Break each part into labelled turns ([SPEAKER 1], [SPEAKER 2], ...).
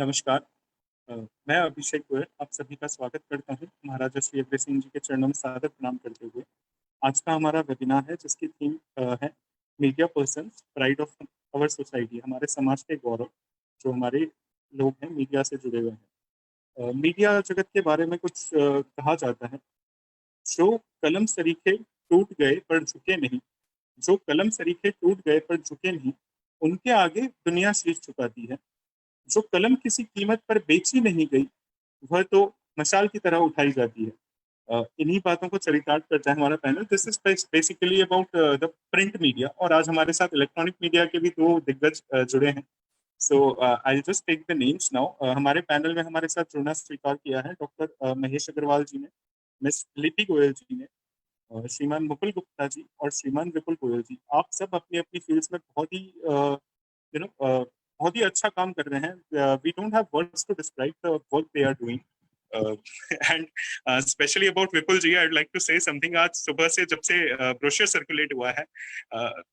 [SPEAKER 1] नमस्कार। अ, मैं अभिषेक गोयल आप सभी का स्वागत करता हूँ महाराजा श्री अग्रसेन सिंह जी के चरणों में सादर प्रणाम करते हुए। आज का हमारा वेबिनार है जिसकी थीम है media persons pride of our society, हमारे समाज के गौरव, जो हमारे लोग हैं मीडिया से जुड़े हुए हैं। मीडिया जगत के बारे में कुछ कहा जाता है, जो कलम सरीखे टूट गए पर झुके नहीं, जो कलम सरीखे टूट गए पर झुके नहीं, उनके आगे दुनिया शीश झुकाती है। जो कलम किसी कीमत पर बेची नहीं गई, वह तो मशाल की तरह उठाई जाती है। इन्हीं बातों को चरितार्थ करता है हमारा panel. This is basically about the print media, और आज हमारे साथ इलेक्ट्रॉनिक मीडिया के भी दो दिग्गज जुड़े हैं। So I just take the names now. हमारे पैनल में हमारे साथ जुड़ना स्वीकार किया है डॉक्टर महेश अग्रवाल जी ने, मिस लिपि गोयल जी ने, श्रीमान मुकुल गुप्ता जी और श्रीमान विपुल गोयल जी। आप सब अपनी अपनी फील्ड्स में बहुत ही यू नो बहुत ही अच्छा काम कर रहे हैं। We don't have words to describe the work they are doing. And specially about Vipul ji, I would like to say something. आज सुबह से जब से ब्रोशर सर्कुलेट हुआ है,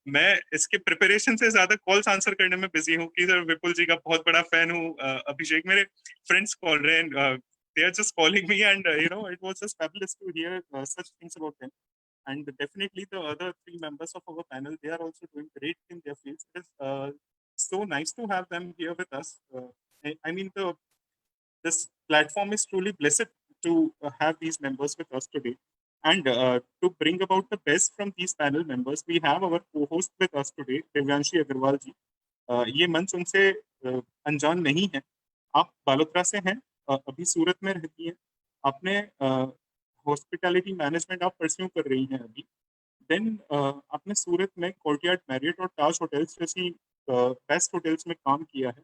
[SPEAKER 1] मैं इसके प्रिपरेशन से ज्यादा कॉल्स आंसर करने में बिजी हूँ कि सर विपुल जी का बहुत बड़ा फैन हूँ। अभिषेक, मेरे फ्रेंड्स कॉल रहे हैं, they are just calling me, and it was just fabulous to hear such things about them. And definitely the other three members of our panel, they are also doing great in their fields. It is so nice to have them here with us. I mean, this platform is truly blessed to have these members with us today. And to bring about the best from these panel members, we have our co-host with us today, Divyanshi Agarwal ji. ये मंच उनसे अनजान नहीं है। आप बालोतरा से हैं, अभी सूरत में रहती हैं। आपने हॉस्पिटैलिटी मैनेजमेंट आप परस्यू कर रही हैं अभी। देन आपने सूरत में कोर्टयार्ड मैरियट और ताज होटल्स जैसी बेस्ट होटल्स में काम किया है।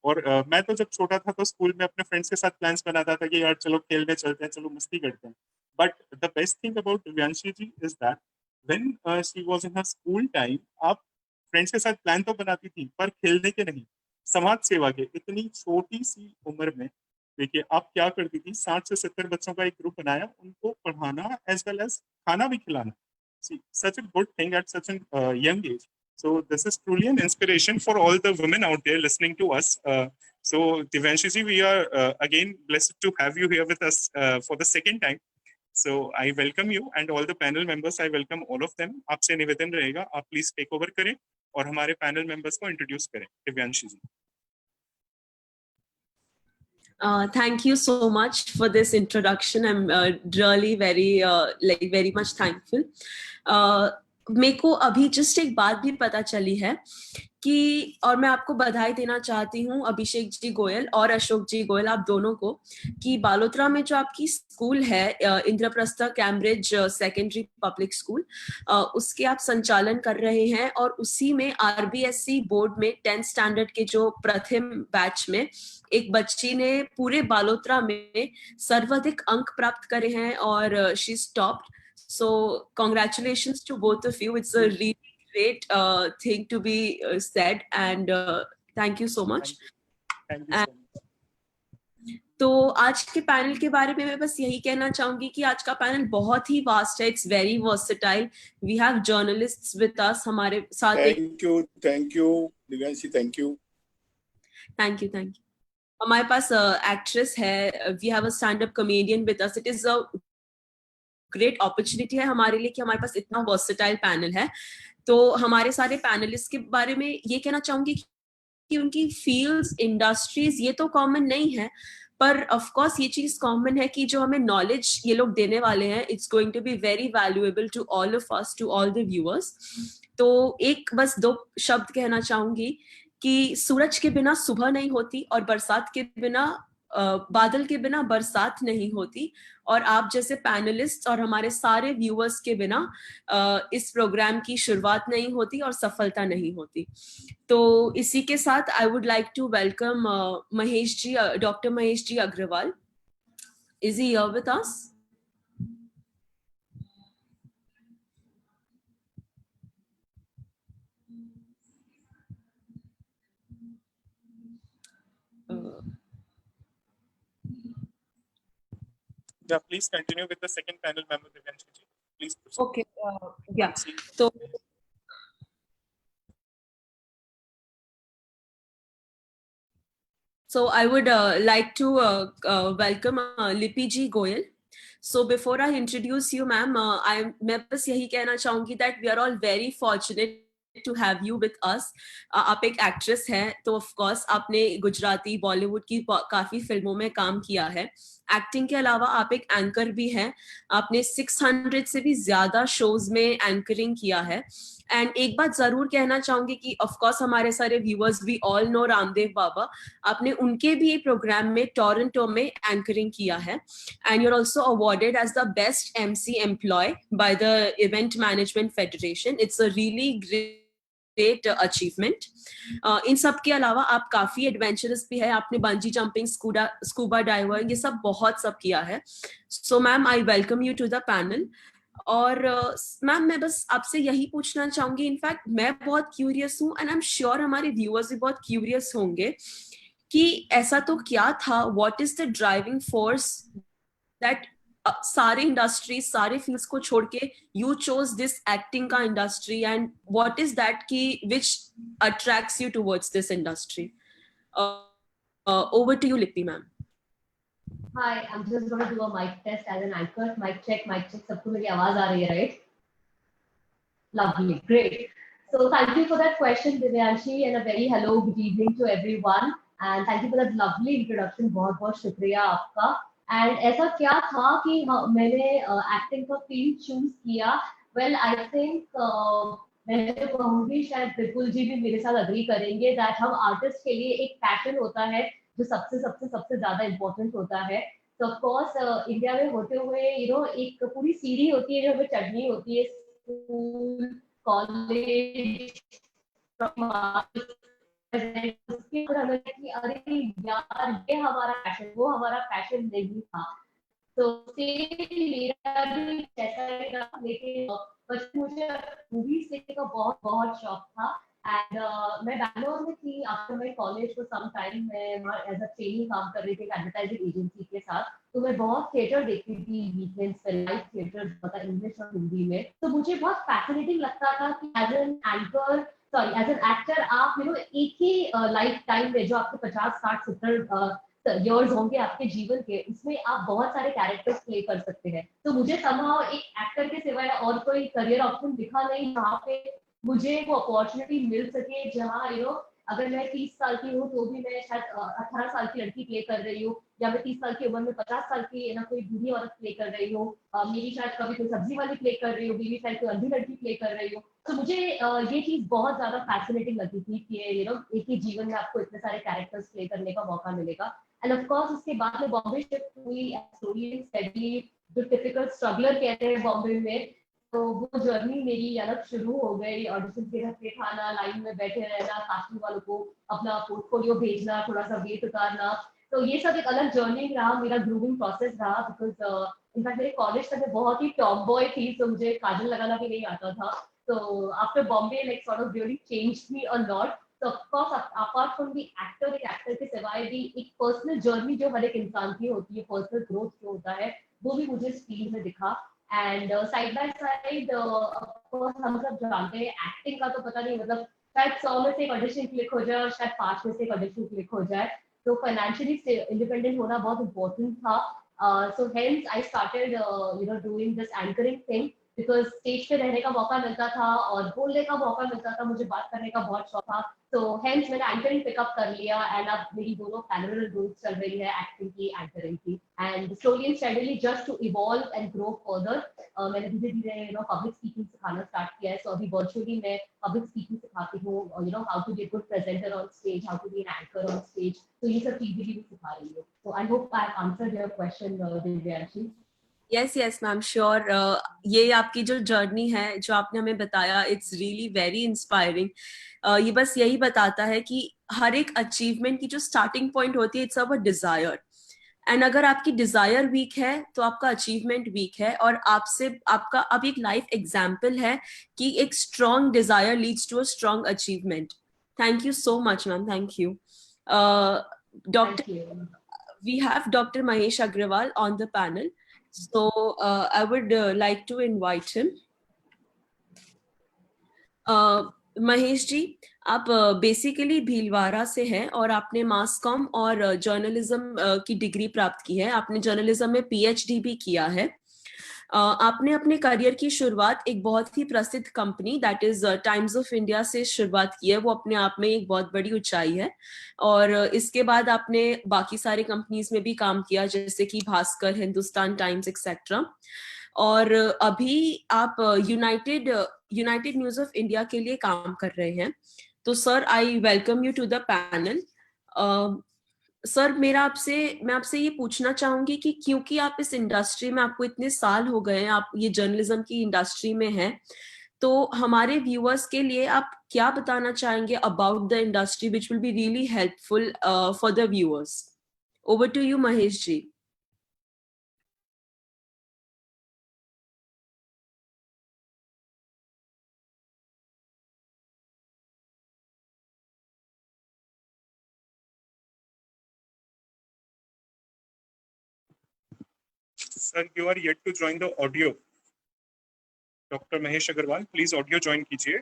[SPEAKER 1] और मैं तो जब छोटा था तो स्कूल में अपने फ्रेंड्स के साथ प्लान्स बनाता था कि यार चलो खेलने चलते हैं, चलो मस्ती करते हैं। But the best thing about Divyanshi ji is that when she was in her school time, आप फ्रेंड्स के साथ प्लान तो बनाती थी पर खेलने के नहीं, समाज सेवा के। इतनी छोटी सी उम्र में देखिए आप क्या करती थी, 60 से 70 बच्चों का एक ग्रुप बनाया, उनको पढ़ाना एज वेल एज खाना भी खिलाना। See, such a good thing at such a young age. So this is truly an inspiration for all the women out there listening to us. So Divyanshi ji, we are again blessed to have you here with us for the second time. So I welcome you and all the panel members. I welcome all of them. आपसे निवेदन रहेगा, आप please take over करें और हमारे panel members को introduce करें। दिव्यांशी जी।
[SPEAKER 2] Thank you so much for this introduction. I'm really very much thankful. मेरे को अभी जस्ट एक बात भी पता चली है कि, और मैं आपको बधाई देना चाहती हूँ अभिषेक जी गोयल और अशोक जी गोयल, आप दोनों को, कि बालोतरा में जो आपकी स्कूल है Indraprastha Cambridge secondary public school, उसके आप संचालन कर रहे हैं। और उसी में आरबीएसई बोर्ड में 10th स्टैंडर्ड के जो प्रथम बैच में एक बच्ची ने पूरे बालोतरा में सर्वाधिक अंक प्राप्त करे हैं और she is topped. So congratulations to both of you. It's a really great thing to be said, and thank you so much.
[SPEAKER 1] Thank you so much.
[SPEAKER 2] तो आज के पैनल के बारे में मैं बस यही कहना चाहूंगी कि आज का पैनल बहुत ही वास्ट है। It's very versatile. We have journalists with us, हमारे साथ।
[SPEAKER 3] Thank you Divyanshi, thank you.
[SPEAKER 2] हमारे पास एक्ट्रेस है, we have a stand up comedian with us. It is a great opportunity है हमारे लिए कि हमारे पास इतना वर्सेटाइल पैनल है। तो हमारे सारे पैनलिस्ट के बारे में ये कहना चाहूंगी कि उनकी फील्ड्स, इंडस्ट्रीज ये तो कॉमन नहीं है, पर ऑफ कोर्स ये चीज कॉमन है कि जो हमें नॉलेज ये लोग देने वाले हैं, it's going to be very valuable to all of us, to all the viewers. तो एक बस 2 शब्द कहना चाहूंगी कि सूरज के बिना सुबह नहीं होती और बरसात के बिना बादल के बिना बरसात नहीं होती, और आप जैसे पैनलिस्ट और हमारे सारे व्यूअर्स के बिना इस प्रोग्राम की शुरुआत नहीं होती और सफलता नहीं होती। तो इसी के साथ I would like to welcome Mahesh ji, doctor Mahesh ji Agarwal. Is he here with us?
[SPEAKER 1] Yeah, please continue with the second panel member, Divyanshi ji. Please proceed.
[SPEAKER 2] Okay, yeah. So So I would like to welcome Lipi Ji Goyal. So before I introduce you, ma'am, मैं बस यही कहना चाहूंगी that we are all very fortunate to have you with us. आप एक actress हैं, तो of course आपने गुजराती बॉलीवुड की काफी फिल्मों में काम किया है. एक्टिंग के अलावा आप एक एंकर भी हैं. आपने 600 से भी ज्यादा शोज में एंकरिंग किया है. एंड एक बात जरूर कहना चाहूंगी कि ऑफ कोर्स हमारे सारे व्यूअर्स भी ऑल नो रामदेव बाबा. आपने उनके भी एक प्रोग्राम में टोरंटो में एंकरिंग किया है. And you're also awarded as the best MC employee by the Event Management Federation. It's a really great achievement. इन सब के अलावा आप काफी एडवेंचरस भी है. आपने बंजी जंपिंग, स्कूबा डाइवर, ये सब बहुत सब किया है. So ma'am, I welcome you to the panel. और मैम मैं बस आपसे यही पूछना चाहूंगी, इनफैक्ट मैं बहुत क्यूरियस हूँ एंड आई एम श्योर हमारे व्यूअर्स भी बहुत क्यूरियस होंगे कि ऐसा तो क्या था, what is the driving force that सारे इंडस्ट्री, सारे फील्ड्स को छोड़ के यू चोज दिस एक्टिंग का industry, and what is that key which attracts you towards this industry. Over to you Lipi ma'am.
[SPEAKER 4] Hi, I'm just going to do a mic test as an anchor. Mic check, mic check. सबको मेरी आवाज आ रही है, right? Lovely, great. So thank you for that question, Divyanshi, and a very hello, good evening to everyone. And thank you for that lovely introduction. बहुत बहुत शुक्रिया आपका. And ऐसा क्या था कि मैंने acting का field choose किया? Well, I think मैं तो कहूँगी शायद बिल्कुल जी भी मेरे साथ agree करेंगे that हम artist के लिए एक passion होता है जो सबसे ज्यादा इम्पोर्टेंट होता है. तो ऑफ कोर्स इंडिया में होते हुए एक पूरी सीढ़ी होती है जो हमें चढ़नी होती है, स्कूल, कॉलेज, उसके ऊपर हमें कि अरे यार ये हमारा पैशन, वो हमारा पैशन नहीं था. तो मेरा भी ऐसा रहेगा, लेकिन बचपन मुझे मूवीज देखने का बहुत बहुत शौक था. एंड मैं बैंगलोर में थी after my college for some time. मैं एज अ ट्रेनिंग काम कर रही थी एडवर्टाइजिंग एजेंसी के साथ. तो मैं बहुत थिएटर देखती थी वीकेंड्स पे, लाइव थिएटर, मतलब इंग्लिश और हिंदी में. तो मुझे बहुत फैसिनेटिंग लगता था कि as an anchor, sorry as an actor, आप एक ही लाइफ टाइम में जो आपके 50, 60, 70 इयर्स होंगे आपके जीवन के, उसमें आप बहुत सारे कैरेक्टर्स प्ले कर सकते हैं. तो मुझे somehow एक एक्टर के सिवाय और कोई करियर ऑप्शन दिखा नहीं जहाँ पे मुझे वो अपॉर्चुनिटी मिल सके, जहाँ अगर मैं 30 साल की हूँ तो भी मैं शायद 18 साल की लड़की प्ले कर रही हूँ, या मैं 30 साल की उम्र में 50 साल की कोई बूढ़ी औरत प्ले कर रही हूँ. मेरी शायद कभी कोई सब्जी वाली प्ले कर रही हूँ, मेरी शायद कोई अंधी लड़की प्ले कर रही हूँ. तो मुझे ये चीज बहुत ज्यादा फैसिनेटिंग लगी थी कि एक ही जीवन में आपको इतने सारे कैरेक्टर्स प्ले करने का मौका मिलेगा. एंड ऑफ कोर्स उसके बाद में बॉम्बे शिफ्ट हुई, स्टोरी स्टडी, जो टिपिकल स्ट्रगलर कहते हैं बॉम्बे में. तो वो जर्नी मेरी अलग शुरू हो गई. ऑडिशन के घर पे खाना, लाइन में बैठे रहना, कास्टिंग वालों को अपना पोर्टफोलियो भेजना, थोड़ा सा वेट उतारना. तो ये सब एक अलग जर्नी रहा, मेरा ग्रूमिंग प्रोसेस रहा. बिकॉज इनफैक्ट मेरे कॉलेज तक मैं बहुत ही टॉप बॉय थी, तो मुझे काजल लगाना भी नहीं आता था. तो after Bombay like sort of really changed me a lot. तो of course apart from the actor, एक एक्टर के सिवाय भी एक पर्सनल जर्नी जो हर एक इंसान की होती है, पर्सनल ग्रोथ जो होता है, वो भी मुझे इस फील्ड में दिखा. एंड साइड बाय साइड हम सब जानते हैं एक्टिंग का तो पता नहीं, मतलब शायद 100 में से एक ऑडिशन क्लिक हो जाए और शायद 5 में से एक ऑडिशन क्लिक हो जाए. तो फाइनेंशियली इंडिपेंडेंट होना बहुत इम्पोर्टेंट था. So hence I started doing this anchoring thing, because stage पे रहने का मौका मिलता था और बोलने का मौका मिलता था, मुझे बात करने का बहुत शौक था. तो हेंस मैंने एंकरिंग पिकअप कर लिया. एंड अब मेरी दोनों पैरेलल रूट्स चल रही है, एक्टिंग की, एंकरिंग की. And slowly and steadily just to evolve and grow further मैंने धीरे धीरे पब्लिक स्पीकिंग सिखाना स्टार्ट किया है. सो अभी वर्चुअली मैं पब्लिक स्पीकिंग सिखाती हूँ, how to be a good presenter on stage, how to be an anchor on stage. तो ये सब चीजें भी सिखा रही हूँ. तो I hope I answered your question Divyanshi.
[SPEAKER 2] Yes ma'am, sure. ये आपकी जो जर्नी है जो आपने हमें बताया, इट्स रियली वेरी इंस्पायरिंग. ये बस यही बताता है कि हर एक अचीवमेंट की जो स्टार्टिंग पॉइंट होती है, इट्स अवर डिजायर. एंड अगर आपकी डिजायर वीक है तो आपका अचीवमेंट वीक है. और आपका अब एक लाइफ एग्जाम्पल है कि एक strong desire leads to a strong achievement. Thank you so much ma'am, thank you. Doctor, we have Dr. Mahesh Agrawal on the panel. So I would like to invite him. Mahesh ji, आप basically Bhilwara से हैं और आपने mass comm और journalism की degree प्राप्त की है। आपने जर्नलिज्म में पीएचडी भी किया है। आपने अपने करियर की शुरुआत एक बहुत ही प्रसिद्ध company that is times of India से शुरुआत की है। वो अपने आप में एक बहुत बड़ी ऊंचाई है। और इसके बाद आपने बाकी सारे कंपनीज में भी काम किया, जैसे कि भास्कर, हिंदुस्तान टाइम्स एक्सेट्रा। और अभी आप यूनाइटेड न्यूज ऑफ इंडिया के लिए काम कर रहे हैं। तो sir, I welcome you to the panel. Sir, मैं आपसे ये पूछना चाहूंगी कि क्योंकि आप इस इंडस्ट्री में, आपको इतने साल हो गए हैं, आप ये जर्नलिज्म की इंडस्ट्री में हैं, तो हमारे व्यूअर्स के लिए आप क्या बताना चाहेंगे about the industry which will be really helpful for the viewers? Over to you Mahesh ji.
[SPEAKER 1] Sir, you are yet to join the audio. Doctor Mahesh Agarwal, please audio join कीजिए।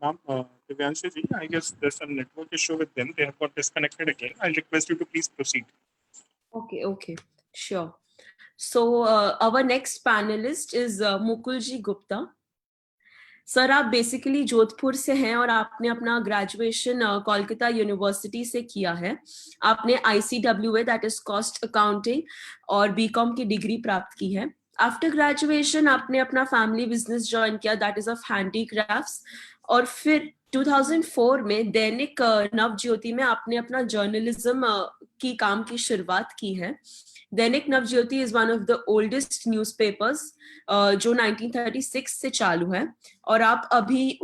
[SPEAKER 1] Ma'am, Divyanshu ji, I guess there's some network issue with them. They have got disconnected again. I'll request you to please proceed.
[SPEAKER 2] Okay, sure. So our next panelist is Mukulji Gupta. Sir, आप basically Jodhpur से हैं और आपने अपना graduation Kolkata university से किया है। आपने ICWA that is cost accounting और बीकॉम की डिग्री प्राप्त की है। आफ्टर ग्रेजुएशन आपने अपना फैमिली बिजनेस ज्वाइन किया दैट इज ऑफ हैंडीक्राफ्ट्स, और फिर 2004 में दैनिक नवज्योति में आपने अपना जर्नलिज्म की काम की शुरुआत की है। Dainik Navjyoti is one of the oldest newspapers जो 1936 से चालू है, और आप अभी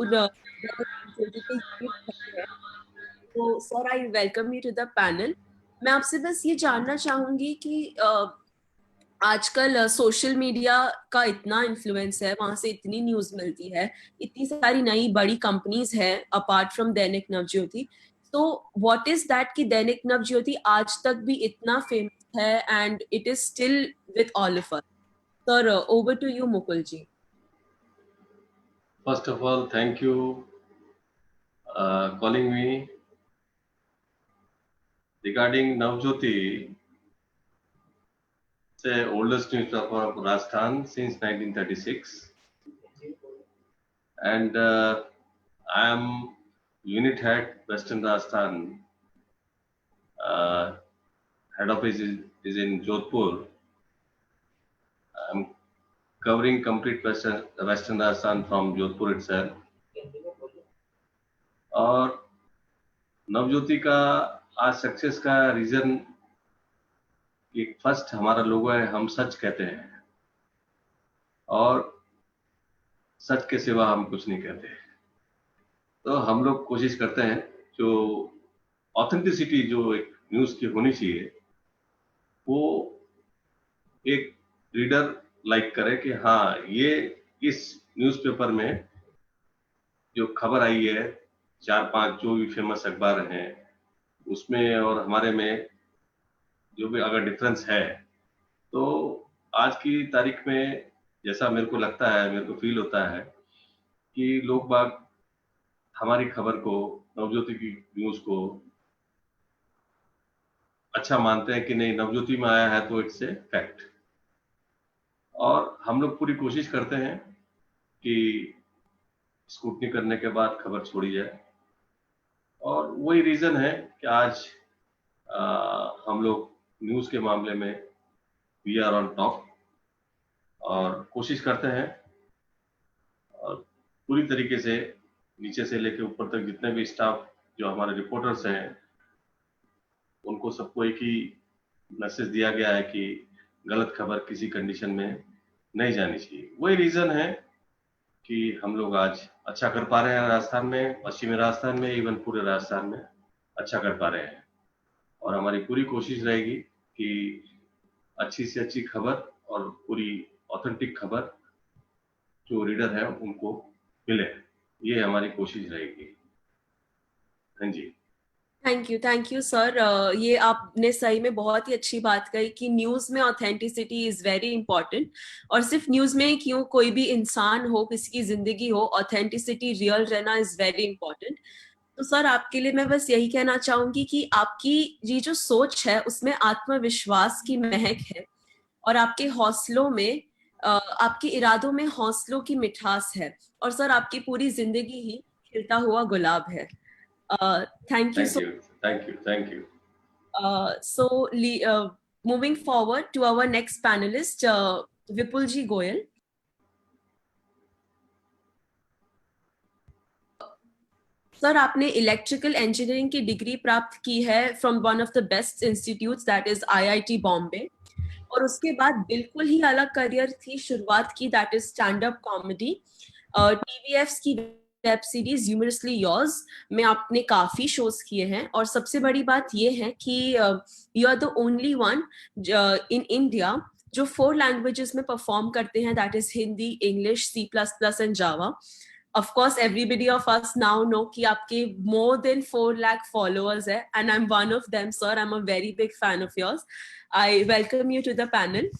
[SPEAKER 2] तो sir, I welcome you to the panel. मैं आपसे बस ये जानना चाहूंगी कि आजकल सोशल मीडिया का इतना इन्फ्लुएंस है, वहां से इतनी न्यूज मिलती है, इतनी सारी नई बड़ी कंपनीज है अपार्ट फ्रॉम दैनिक नवज्योति। तो व्हाट इज दैट कि दैनिक नवज्योति आज तक भी इतना फेमस है and it is still with all of us? Sir, over to you Mukul ji.
[SPEAKER 5] First of all, thank you calling me. Regarding Navjyoti, it's the oldest newspaper of Rajasthan since 1936, and I am unit head Western Rajasthan. Head office is in Jodhpur. I am covering complete Western Rajasthan from Jodhpur itself. और नवज्योति का आज success का reason एक first हमारा लोगो है, हम सच कहते हैं और सच के सिवा हम कुछ नहीं कहते। तो हम लोग कोशिश करते हैं जो ऑथेंटिसिटी जो एक न्यूज़ की होनी चाहिए वो एक रीडर लाइक करे कि हाँ, ये इस न्यूज़पेपर में जो खबर आई है, 4-5 जो भी फेमस अखबार हैं उसमें और हमारे में जो भी अगर डिफरेंस है, तो आज की तारीख में जैसा मेरे को लगता है, मेरे को फील होता है कि लोग बाग हमारी खबर को, नवज्योति की न्यूज़ को अच्छा मानते हैं कि नहीं, नवज्योति में आया है तो इट्स ए फैक्ट। और हम लोग पूरी कोशिश करते हैं कि स्क्रूटनी करने के बाद खबर छोड़ी जाए, और वही रीज़न है कि आज हम लोग न्यूज़ के मामले में वी आर ऑन टॉप और कोशिश करते हैं और पूरी तरीके से नीचे से लेकर ऊपर तक जितने भी स्टाफ जो हमारे रिपोर्टर्स हैं उनको सबको एक ही मैसेज दिया गया है कि गलत खबर किसी कंडीशन में नहीं जानी चाहिए। वही रीज़न है कि हम लोग आज अच्छा कर पा रहे हैं राजस्थान में, पश्चिमी राजस्थान में, इवन पूरे राजस्थान में अच्छा कर पा रहे हैं, और हमारी पूरी कोशिश रहेगी कि अच्छी से अच्छी खबर और पूरी ऑथेंटिक खबर जो रीडर है उनको मिले, ये हमारी कोशिश रहेगी। हाँ जी।
[SPEAKER 2] Thank you sir. ये आपने सही में बहुत ही अच्छी बात कही कि न्यूज में ऑथेंटिसिटी इज वेरी इंपॉर्टेंट। और सिर्फ न्यूज में क्यों, कोई भी इंसान हो, किसी की जिंदगी हो, ऑथेंटिसिटी, रियल रहना इज वेरी इंपॉर्टेंट। तो सर आपके लिए मैं बस यही कहना चाहूंगी कि आपकी ये जो सोच है उसमें आत्मविश्वास की महक है, और आपके हौसलों में आपके इरादों में हौसलों की मिठास है, और सर आपकी पूरी जिंदगी ही खिलता हुआ गुलाब है। Thank you
[SPEAKER 5] thank
[SPEAKER 2] so
[SPEAKER 5] you, thank you, thank you.
[SPEAKER 2] So, moving forward to our next panelist, Vipulji Goyal. Sir आपने इलेक्ट्रिकल इंजीनियरिंग की डिग्री प्राप्त की है from one of the best institutes, that is IIT Bombay, और उसके बाद बिल्कुल ही अलग करियर थी शुरुआत की, that is stand up comedy. TVFs की वेब सीरीज ह्यूमरसली योर्स में आपने काफी शोज किए हैं, और सबसे बड़ी बात ये है कि you are the only one in India जो 4 लैंग्वेजेस में परफॉर्म करते हैं, that is Hindi, English, C++ and Java. Of course, everybody of us now know कि आपके more than 4 lakh followers है, and I'm one of them, sir. I'm a very big fan of yours. I welcome you to the panel.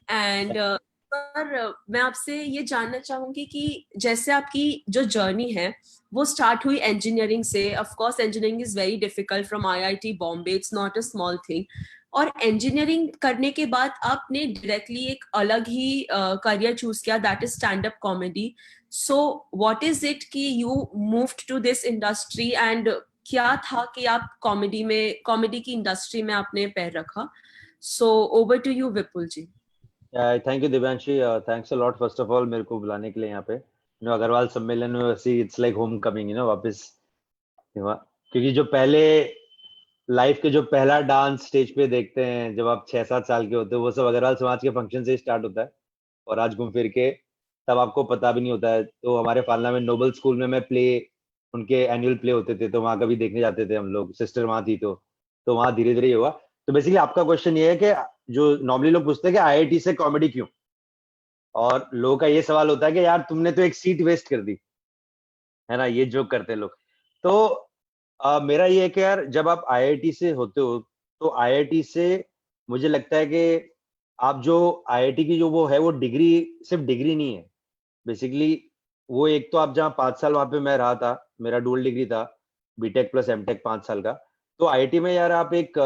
[SPEAKER 2] And sir मैं आपसे ये जानना चाहूंगी कि जैसे आपकी जो जर्नी है वो स्टार्ट हुई इंजीनियरिंग से। Of course engineering is very difficult from IIT Bombay, it's not a small thing. और इंजीनियरिंग करने के बाद आपने डायरेक्टली एक अलग ही करियर चूज किया, that is stand up comedy. So what is it कि you moved to this industry, and क्या था कि आप कॉमेडी की इंडस्ट्री में आपने पैर रखा? So over to you Vipul ji.
[SPEAKER 6] Thank you Divyanshi, thanks a lot first of all मेरे को बुलाने के लिए यहाँ पे। अग्रवाल सम्मेलन में वैसे इट्स लाइक होम कमिंग वापस, क्योंकि जो पहले लाइफ के जो पहला डांस स्टेज पे देखते हैं जब आप 6-7 साल के होते हो, वो सब अग्रवाल समाज के फंक्शन से स्टार्ट होता है, और आज घूम फिर के तब आपको पता भी नहीं होता है। तो हमारे फालना में नोबल स्कूल में मैं प्ले, उनके एनुअल प्ले होते थे, तो वहाँ कभी देखने जाते थे हम लोग, सिस्टर वहाँ थी, तो वहाँ धीरे धीरे हुआ। तो बेसिकली आपका क्वेश्चन ये है कि जो नॉर्मली लोग पूछते हैं कि IIT से कॉमेडी क्यों, और लोगों का ये सवाल होता है कि यार तुमने तो एक सीट वेस्ट कर दी है ना, ये जोक करते हैं लोग। तो मेरा ये है कि यार जब आप IIT से होते हो तो IIT से मुझे लगता है कि आप जो IIT की जो वो है वो डिग्री सिर्फ डिग्री नहीं है बेसिकली। वो एक तो आप जहाँ 5 साल वहां पे मैं रहा था, मेरा डुअल डिग्री था, BTech प्लस MTech 5 साल का। तो IIT में यार आप एक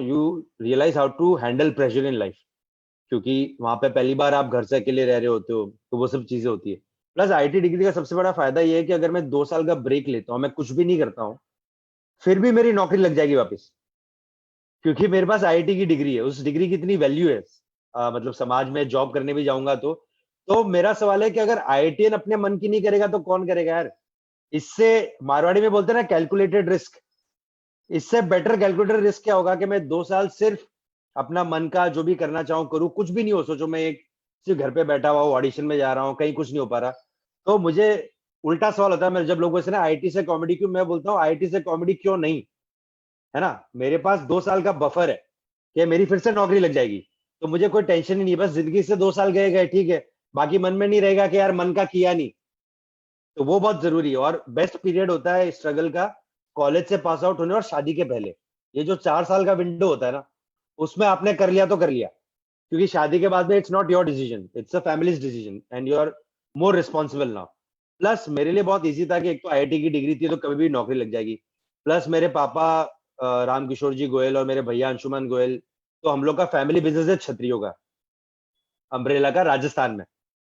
[SPEAKER 6] you realise how to handle pressure in life, क्योंकि वहां पे पहली बार आप घर से अकेले रह रहे होते हो, तो वो सब चीजें होती है। प्लस IIT डिग्री का सबसे बड़ा फायदा ये है कि अगर मैं 2 साल का ब्रेक लेता हूँ, मैं कुछ भी नहीं करता हूँ, फिर भी मेरी नौकरी लग जाएगी वापस, क्योंकि मेरे पास IIT की डिग्री है। उस डिग्री की इतनी वैल्यू है, मतलब समाज में जॉब करने भी जाऊंगा तो मेरा सवाल है कि अगर IITian अपने मन की नहीं करेगा तो कौन करेगा यार। इससे मारवाड़ी में बोलते हैं ना कैलकुलेटेड रिस्क, इससे बेटर कैलकुलेटेड रिस्क क्या होगा कि मैं 2 साल सिर्फ अपना मन का जो भी करना चाहूँ करूँ, कुछ भी नहीं हो। सोचो मैं एक सिर्फ घर पे बैठा हुआ हूँ, ऑडिशन में जा रहा हूँ, कहीं कुछ नहीं हो पा रहा। तो मुझे उल्टा सवाल होता है मैं जब लोग पूछते हैं ना IIT से कॉमेडी क्यों, मैं बोलता हूँ IIT से कॉमेडी क्यों नहीं, है ना। मेरे पास 2 साल का बफर है कि मेरी फिर से नौकरी लग जाएगी, तो मुझे कोई टेंशन ही नहीं। बस जिंदगी से 2 साल गए ठीक है, बाकी मन में नहीं रहेगा कि यार मन का किया नहीं। तो वो बहुत जरूरी है। और बेस्ट पीरियड होता है स्ट्रगल का कॉलेज से पास आउट होने और शादी के पहले। ये जो 4 साल का विंडो होता है ना, उसमें आपने कर लिया तो कर लिया, क्योंकि शादी के बाद में it's not your decision, it's a family's decision and you are more responsible now. Plus मेरे लिए बहुत ईजी था कि एक तो IIT की डिग्री थी तो कभी भी नौकरी लग जाएगी। प्लस मेरे पापा रामकिशोर जी गोयल और मेरे भैया अंशुमन गोयल, तो हम लोग का फैमिली बिजनेस है छतरियों का, अम्ब्रेला का, राजस्थान में,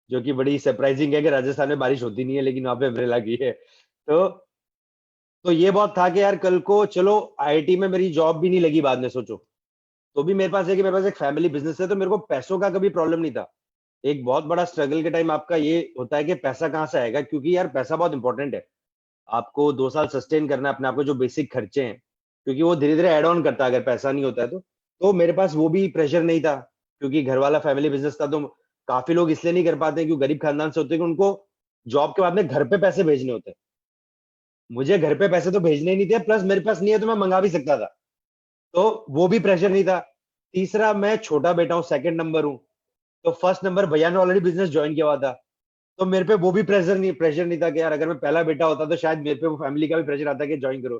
[SPEAKER 6] जो कि बड़ी सरप्राइजिंग है कि राजस्थान में बारिश होती नहीं है लेकिन वहां पे अम्ब्रेला की है। तो ये बहुत था कि यार कल को चलो IIT में मेरी जॉब भी नहीं लगी बाद में, सोचो, तो भी मेरे पास है कि मेरे पास एक फैमिली बिजनेस है, तो मेरे को पैसों का कभी प्रॉब्लम नहीं था। एक बहुत बड़ा स्ट्रगल के टाइम आपका ये होता है कि पैसा कहाँ से आएगा, क्योंकि यार पैसा बहुत इंपॉर्टेंट है। आपको 2 साल सस्टेन करना है अपने आप को, जो बेसिक खर्चे हैं, क्योंकि वो धीरे धीरे एड ऑन करता है अगर पैसा नहीं होता है तो मेरे पास वो भी प्रेशर नहीं था, क्योंकि घर वाला फैमिली बिजनेस था। तो काफी लोग इसलिए नहीं कर पाते क्योंकि गरीब खानदान से होते हैं कि उनको जॉब के बाद में घर पे पैसे भेजने होते हैं। मुझे घर पे पैसे तो भेजने ही नहीं थे, प्लस मेरे पास नहीं है तो मैं मंगा भी सकता था, तो वो भी प्रेशर नहीं था। तीसरा मैं छोटा बेटा हूँ, सेकंड नंबर हूँ, तो फर्स्ट नंबर भैया ने ऑलरेडी बिजनेस ज्वाइन किया हुआ था, तो मेरे पे वो भी प्रेशर नहीं था कि यार अगर मैं पहला बेटा होता तो शायद मेरे पे वो फैमिली का भी प्रेशर आता कि ज्वाइन करो।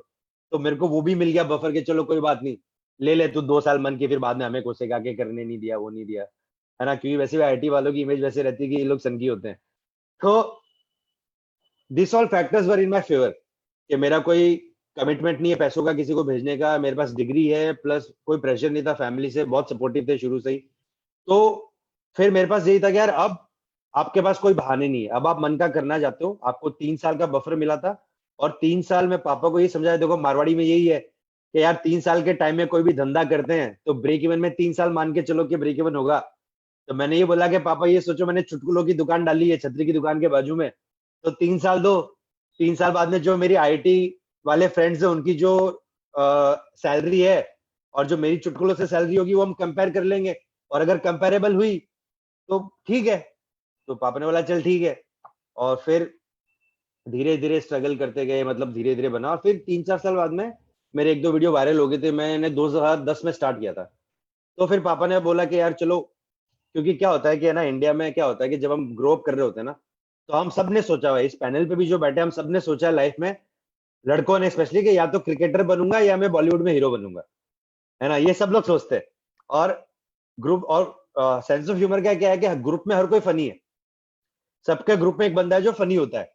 [SPEAKER 6] तो मेरे को वो भी मिल गया बफर के, चलो कोई बात नहीं, ले ले तू 2 साल मन के, फिर बाद में हमें कोसेगा के करने नहीं दिया, वो नहीं दिया, है ना, क्योंकि वैसे भी आईटी वालों की इमेज वैसे रहती है कि ये लोग सनकी होते हैं। तो this all factors were in my favour कि मेरा कोई कमिटमेंट नहीं है पैसों का किसी को भेजने का, मेरे पास डिग्री है, प्लस कोई प्रेशर नहीं था, फैमिली से बहुत सपोर्टिव थे शुरू से ही। तो फिर मेरे पास यही था कि यार अब आपके पास कोई बहाने नहीं है, अब आप मन का करना चाहते हो। आपको 3 साल का बफर मिला था और 3 साल में पापा को ये समझाया, देखो मारवाड़ी में यही है कि यार 3 साल के टाइम में कोई भी धंधा करते हैं तो ब्रेक इवन में 3 साल मान के चलो कि ब्रेक इवन होगा। तो मैंने ये बोला कि पापा ये सोचो मैंने चुटकुलों की दुकान डाली है छतरी की दुकान के बाजू में, तो 3 साल दो, 3 साल बाद में जो मेरी आईटी वाले फ्रेंड्स है उनकी जो सैलरी है और जो मेरी चुटकुलों से सैलरी होगी वो हम कंपेयर कर लेंगे, और अगर कंपेरेबल हुई तो ठीक है। तो पापा ने बोला चल ठीक है, और फिर धीरे धीरे स्ट्रगल करते गए, मतलब धीरे धीरे बना, और फिर 3-4 साल बाद में मेरे 1-2 वीडियो वायरल हो गए थे। मैंने 2010 में स्टार्ट किया था। तो फिर पापा ने बोला कि यार चलो, क्योंकि क्या होता है कि है ना, इंडिया में क्या होता है कि जब हम ग्रो अप कर रहे होते हैं ना, तो हम सब ने सोचा हुआ है, इस पैनल पे भी जो बैठे हैं हम सब ने सोचा है लाइफ में, लड़कों ने स्पेशली, कि या तो क्रिकेटर बनूंगा या मैं बॉलीवुड में हीरो बनूंगा, है ना, ये सब लोग सोचते हैं। और ग्रुप और सेंस ऑफ ह्यूमर का क्या है कि ग्रुप में हर कोई फनी है, सबके ग्रुप में एक बंदा है जो फनी होता है,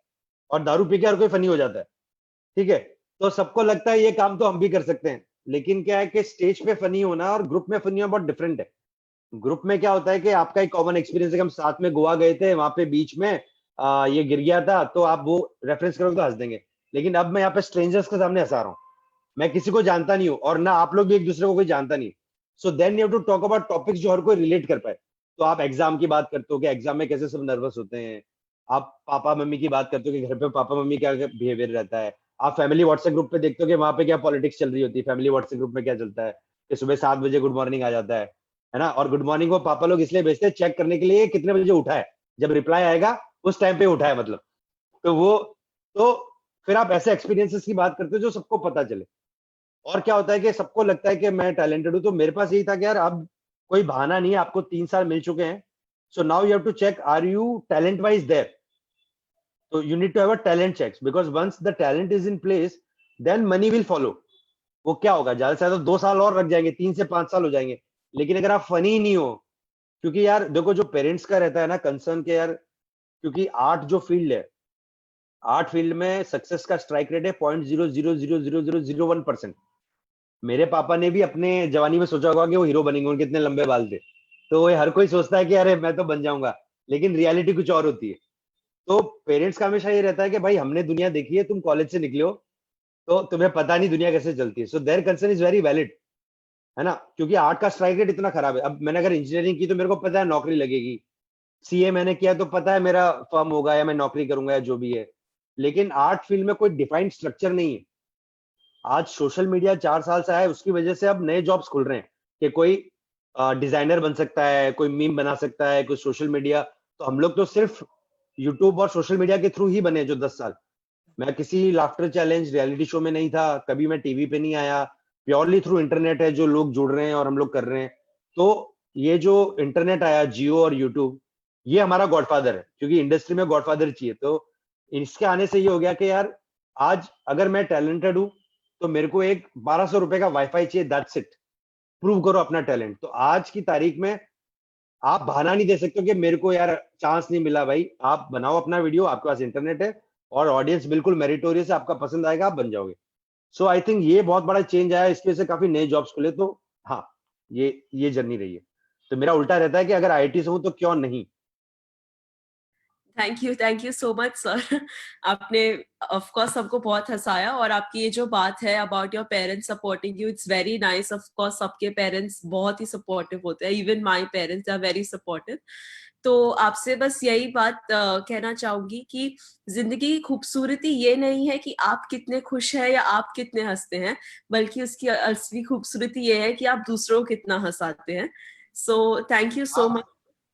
[SPEAKER 6] और दारू पी के हर कोई फनी हो जाता है, ठीक है। तो सबको लगता है ये काम तो हम भी कर सकते हैं, लेकिन क्या है कि स्टेज पे फनी होना और ग्रुप में फनी होना बहुत डिफरेंट है। ग्रुप में क्या होता है कि आपका एक कॉमन एक्सपीरियंस है कि हम साथ में गोवा गए थे, वहां पे बीच में ये गिर गया था, तो आप वो रेफरेंस करोगे तो हंस देंगे। लेकिन अब मैं यहाँ पे स्ट्रेंजर्स के सामने हंसा रहा हूँ, मैं किसी को जानता नहीं हूँ और ना आप लोग भी एक दूसरे को कोई जानता नहीं। So then you have to talk about topics जो हर कोई रिलेट कर पाए। तो आप एग्जाम की बात करते हो कि एग्जाम में कैसे सब नर्वस होते हैं, आप पापा मम्मी की बात करते हो कि घर पे पापा मम्मी क्या बिहेवियर रहता है, आप फैमिली व्हाट्सएप ग्रुप पे देखते हो कि वहां पे क्या पॉलिटिक्स चल रही होती है, फैमिली व्हाट्सएप ग्रुप में क्या चलता है कि सुबह 7 बजे गुड मॉर्निंग आ जाता है ना, और गुड मॉर्निंग को पापा लोग इसलिए भेजते हैं चेक करने के लिए कितने बजे उठा है, जब रिप्लाई आएगा उस टाइम पे उठा है मतलब। तो वो, तो फिर आप ऐसे एक्सपीरियंसेस की बात करते हो जो सबको पता चले। और क्या होता है कि सबको लगता है कि मैं टैलेंटेड हूं, तो मेरे पास यही था कि यार अब कोई बहाना नहीं है, आपको 3 साल मिल चुके हैं, so now you have to check are you talent wise there. तो you need to have a talent checks, because once the talent is in place then money will follow. वो क्या होगा, ज्यादा से ज्यादा 2 साल और लग जाएंगे, 3 से 5 साल हो जाएंगे, लेकिन अगर आप फनी ही नहीं हो, क्योंकि यार देखो जो पेरेंट्स का रहता है ना कंसर्न के यार, क्योंकि आर्ट जो फील्ड है, आर्ट फील्ड में सक्सेस का स्ट्राइक रेट है 0.000001%। मेरे पापा ने भी अपने जवानी में सोचा होगा कि वो हीरो बनेंगे, उनके इतने लंबे बाल थे, तो वो हर कोई सोचता है कि अरे मैं तो बन जाऊंगा, लेकिन रियलिटी कुछ और होती है। तो पेरेंट्स का हमेशा ये रहता है कि भाई हमने दुनिया देखी है, तुम कॉलेज से निकले हो तो तुम्हें पता नहीं दुनिया कैसे चलती है। So their concern is very valid, है ना, क्योंकि आर्ट का स्ट्राइक रेट इतना खराब है। अब मैंने अगर इंजीनियरिंग की तो मेरे को पता है नौकरी लगेगी, सीए मैंने किया तो पता है मेरा फर्म होगा या मैं नौकरी करूंगा या जो भी है, लेकिन आर्ट फील्ड में कोई डिफाइंड स्ट्रक्चर नहीं है। आज सोशल मीडिया 4 साल से आया है, उसकी वजह से अब नए जॉब्स खुल रहे हैं कि कोई डिजाइनर बन सकता है, कोई मीम बना सकता है, कोई सोशल मीडिया। तो हम लोग तो सिर्फ यूट्यूब और सोशल मीडिया के थ्रू ही बने जो 10 साल। मैं किसी लाफ्टर चैलेंज रियलिटी शो में नहीं था, कभी मैं टीवी पे नहीं आया, प्योरली थ्रू इंटरनेट है जो लोग जुड़ रहे हैं और हम लोग कर रहे हैं। तो ये जो इंटरनेट आया, जियो और यूट्यूब, ये हमारा गॉडफादर है, क्योंकि इंडस्ट्री में गॉडफादर चाहिए। तो इसके आने से ये हो गया कि यार आज अगर मैं टैलेंटेड हूं तो मेरे को एक 1200 रुपए का वाईफाई चाहिए, दैट्स इट, प्रूव करो अपना टैलेंट। तो आज की तारीख में आप बहाना नहीं दे सकते कि मेरे को यार चांस नहीं मिला। भाई आप बनाओ अपना वीडियो, आपके पास इंटरनेट है और ऑडियंस बिल्कुल मेरिटोरियस है, आपका पसंद आएगा, आप बन जाओगे। सो आई थिंक ये बहुत बड़ा चेंज आया, इसकी वजह से काफी नए जॉब्स खुले। तो हाँ, ये जर्नी रही है। तो मेरा उल्टा रहता है कि अगर आईटी से हूं तो क्यों नहीं।
[SPEAKER 2] Thank you so much sir. आपने ऑफ कोर्स सबको बहुत हंसाया, और आपकी ये जो बात है about your parents supporting you, it's very nice. Of course सबके पेरेंट्स बहुत ही सपोर्टिव होते हैं, even my parents are very supportive. तो आपसे बस यही बात कहना चाहूंगी कि जिंदगी की खूबसूरती ये नहीं है कि आप कितने खुश हैं या आप कितने हंसते हैं, बल्कि उसकी असली खूबसूरती ये है कि आप दूसरों को कितना हंसाते हैं। So thank you so much.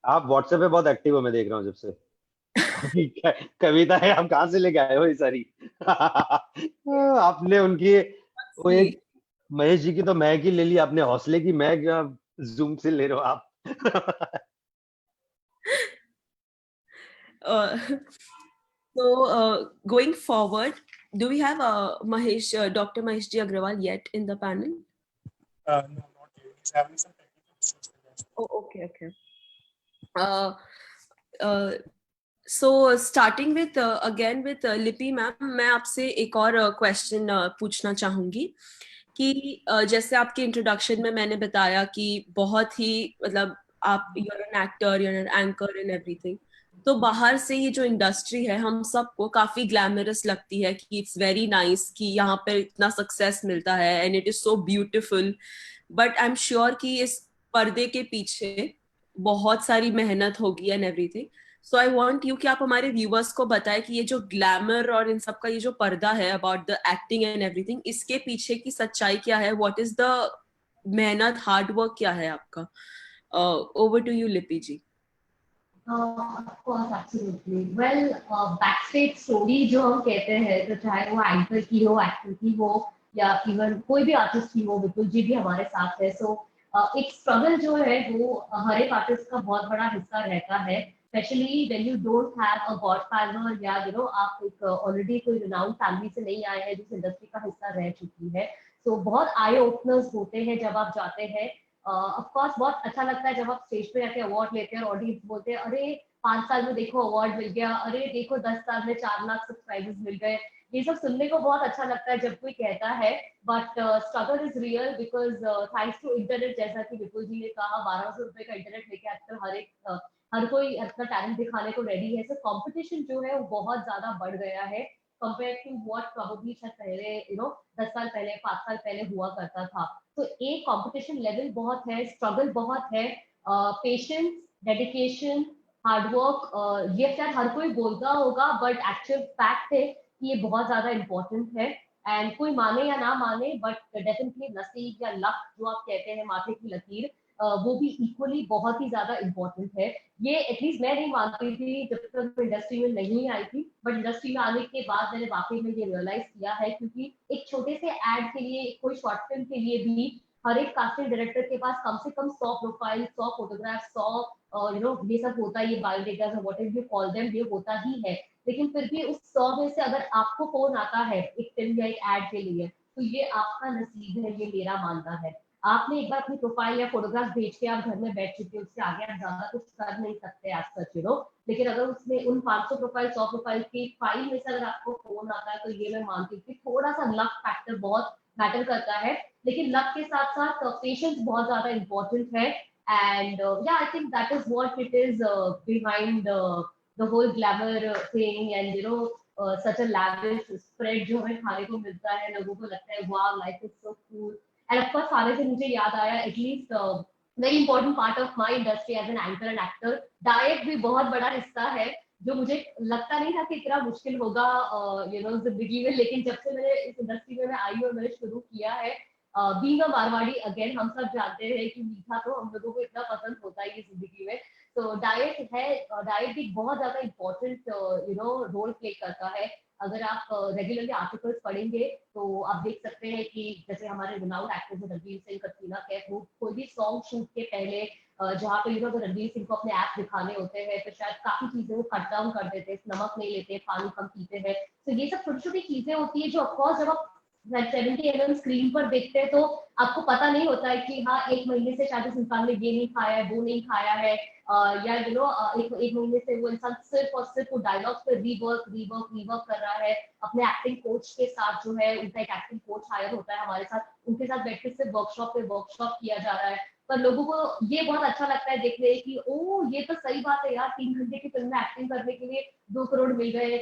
[SPEAKER 6] आप व्हाट्सएप पे बहुत एक्टिव हो, मैं देख रहा हूँ जब से। कविता है, आप कहाँ से लेके आए हो ये सारी? आपने उनकी वो एक महेश जी की तो महक ही ले ली आपने, हौसले की महक। जूम से ले रहे हो आप?
[SPEAKER 2] Going forward, do we have Dr. Mahesh Ji Agrawal yet in the panel?
[SPEAKER 1] No, not yet. He's having some technical issues today.
[SPEAKER 2] Oh, okay. So starting with again with लिपि मैम, मैं आपसे एक और क्वेश्चन पूछना चाहूंगी कि जैसे आपके इंट्रोडक्शन में मैंने बताया कि बहुत ही मतलब आप you're an actor, you're an anchor and everything, तो बाहर से ये जो इंडस्ट्री है हम सबको काफी ग्लैमरस लगती है कि इट्स वेरी नाइस कि यहाँ पे इतना सक्सेस मिलता है and it is so beautiful, but I am sure कि इस पर्दे के पीछे बहुत सारी मेहनत होगी and everything. So I want you कि आप हमारे व्यूअर्स को बताएं कि ये जो ग्लैमर और इन सब का ये जो पर्दा है about the acting and everything, इसके पीछे की सच्चाई क्या है, व्हाट इज द मेहनत, हार्ड वर्क क्या है आपका. ओवर टू यू लिपि जी.
[SPEAKER 4] Of course, absolutely. Well, backstage story जो हम कहते हैं, तो चाहे वो एंकर की हो, एक्टर की हो, या इवन कोई भी आर्टिस्ट की हो, विपुल जी भी हमारे साथ है. सो एक स्ट्रगल जो है वो हर एक आर्टिस्ट का बहुत बड़ा हिस्सा रहता है, specially when you don't have a godfather या आप एक ऑलरेडी कोई रिनाउंड फैमिली से नहीं आए हैं जिस इंडस्ट्री का हिस्सा रह चुकी है. तो बहुत आई ओपनर्स होते हैं जब आप जाते हैं. ऑफ कोर्स बहुत अच्छा लगता है जब आप स्टेज पे जाके अवार्ड लेते हैं और ऑडियंस बोलते हैं अरे 5 साल में देखो अवार्ड मिल गया, अरे देखो 10 साल में 4 लाख सब्सक्राइबर्स मिल गए. ये सब सुनने को बहुत अच्छा लगता है जब कोई कहता है, but struggle is real because thanks to internet, जैसा कि विपुल जी ने कहा 1200 रुपए का इंटरनेट लेके आजकल हर कोई अपना टैलेंट दिखाने को रेडी है. सो कंपटीशन जो है वो बहुत ज्यादा बढ़ गया है कंपेयर टू व्हाट प्रोबेबली शायद पहले 10 साल पहले 5 साल पहले हुआ करता था. तो एक कंपटीशन लेवल बहुत है, स्ट्रगल बहुत है, पेशेंस, डेडिकेशन, हार्ड वर्क, ये शायद हर कोई बोलता होगा बट एक्चुअल फैक्ट है कि ये बहुत ज्यादा इम्पोर्टेंट है. एंड कोई माने या ना माने बट डेफिनेटली नसीब या लक जो आप कहते हैं, माथे की लकीर, वो भी इक्वली बहुत ही ज्यादा इम्पोर्टेंट है. ये एटलीस्ट मैं नहीं मानती थी जब तक इंडस्ट्री में नहीं आई थी, बट इंडस्ट्री में आने के बाद मैंने वाकई में ये रियलाइज किया है, क्योंकि एक छोटे से एड के लिए, कोई शॉर्ट फिल्म के लिए भी हर एक कास्टिंग डायरेक्टर के पास कम से कम 100 प्रोफाइल, 100 फोटोग्राफ, 100 ये सब होता है, ये biodata what ever you call them, ये होता ही है. लेकिन फिर भी उस 100 में से अगर आपको फोन आता है एक फिल्म या एक एड के लिए, तो ये आपका नसीब है, ये मेरा मानना है. आपने एक बार अपनी प्रोफाइल या फोटोग्राफ भेज के आप घर में बैठ चुके हो, उससे आगे आप ज्यादा कुछ कर नहीं सकते एज सच, लेकिन अगर उसमें उन 500 प्रोफाइल 100 प्रोफाइल की फाइल में से अगर आपको फोन आता है, तो ये मैं मानती हूँ कि थोड़ा सा लक फैक्टर बहुत मैटर करता है. लेकिन लक के साथ साथ पेशेंस बहुत ज्यादा इम्पोर्टेंट है. And I think that is what it is behind the whole glamour thing. And such a lavish spread जो हमें खाने को मिलता है, लोगों को लगता है wow life is so cool. And of course खाने से मुझे याद आया, at least very important part of my industry as an anchor and actor, diet भी बहुत बड़ा हिस्सा है, जो मुझे लगता नहीं था कि इतना मुश्किल होगा जिंदगी में. लेकिन जब से मैंने इस इंडस्ट्री में आई और मैंने शुरू किया है, बीइंग अ मारवाड़ी, अगेन हम सब जानते हैं कि मीठा तो हम लोगों को इतना पसंद होता है ये जिंदगी में. तो डाइट भी बहुत ज्यादा इम्पोर्टेंट रोल प्ले करता है. अगर आप रेगुलरली आर्टिकल्स पढ़ेंगे तो आप देख सकते हैं कि जैसे हमारे रिनाउंड एक्टर्स रणवीर सिंह, कटरीना कैफ, वो कोई भी सॉन्ग शूट के पहले जहाँ पे तो रणवीर सिंह को अपने ऐप दिखाने होते हैं, तो शायद काफी चीजें वो कट डाउन कर देते हैं, नमक नहीं लेते, पानी कम पीते हैं. तो ये सब छोटी छोटी चीजें होती है जो ऑफकोर्स जब आप 70 mm स्क्रीन पर देखते हैं तो आपको पता नहीं होता है कि हाँ एक महीने से शायद इस इंसान ने ये नहीं खाया है, वो नहीं खाया है, या एक महीने से वो इंसान सिर्फ और सिर्फ वो डायलॉग्स पे रीवर्क कर रहा है. अपने एक्टिंग कोच के साथ जो है, उनका एक एक्टिंग कोच हायर होता है हमारे साथ, उनके साथ बैठ के सिर्फ वर्कशॉप किया जा रहा है. पर लोगों को ये बहुत अच्छा लगता है देखने कि ओ ये तो सही बात है यार, 3 घंटे की फिल्म में एक्टिंग करने के लिए 2 करोड़ मिल गए,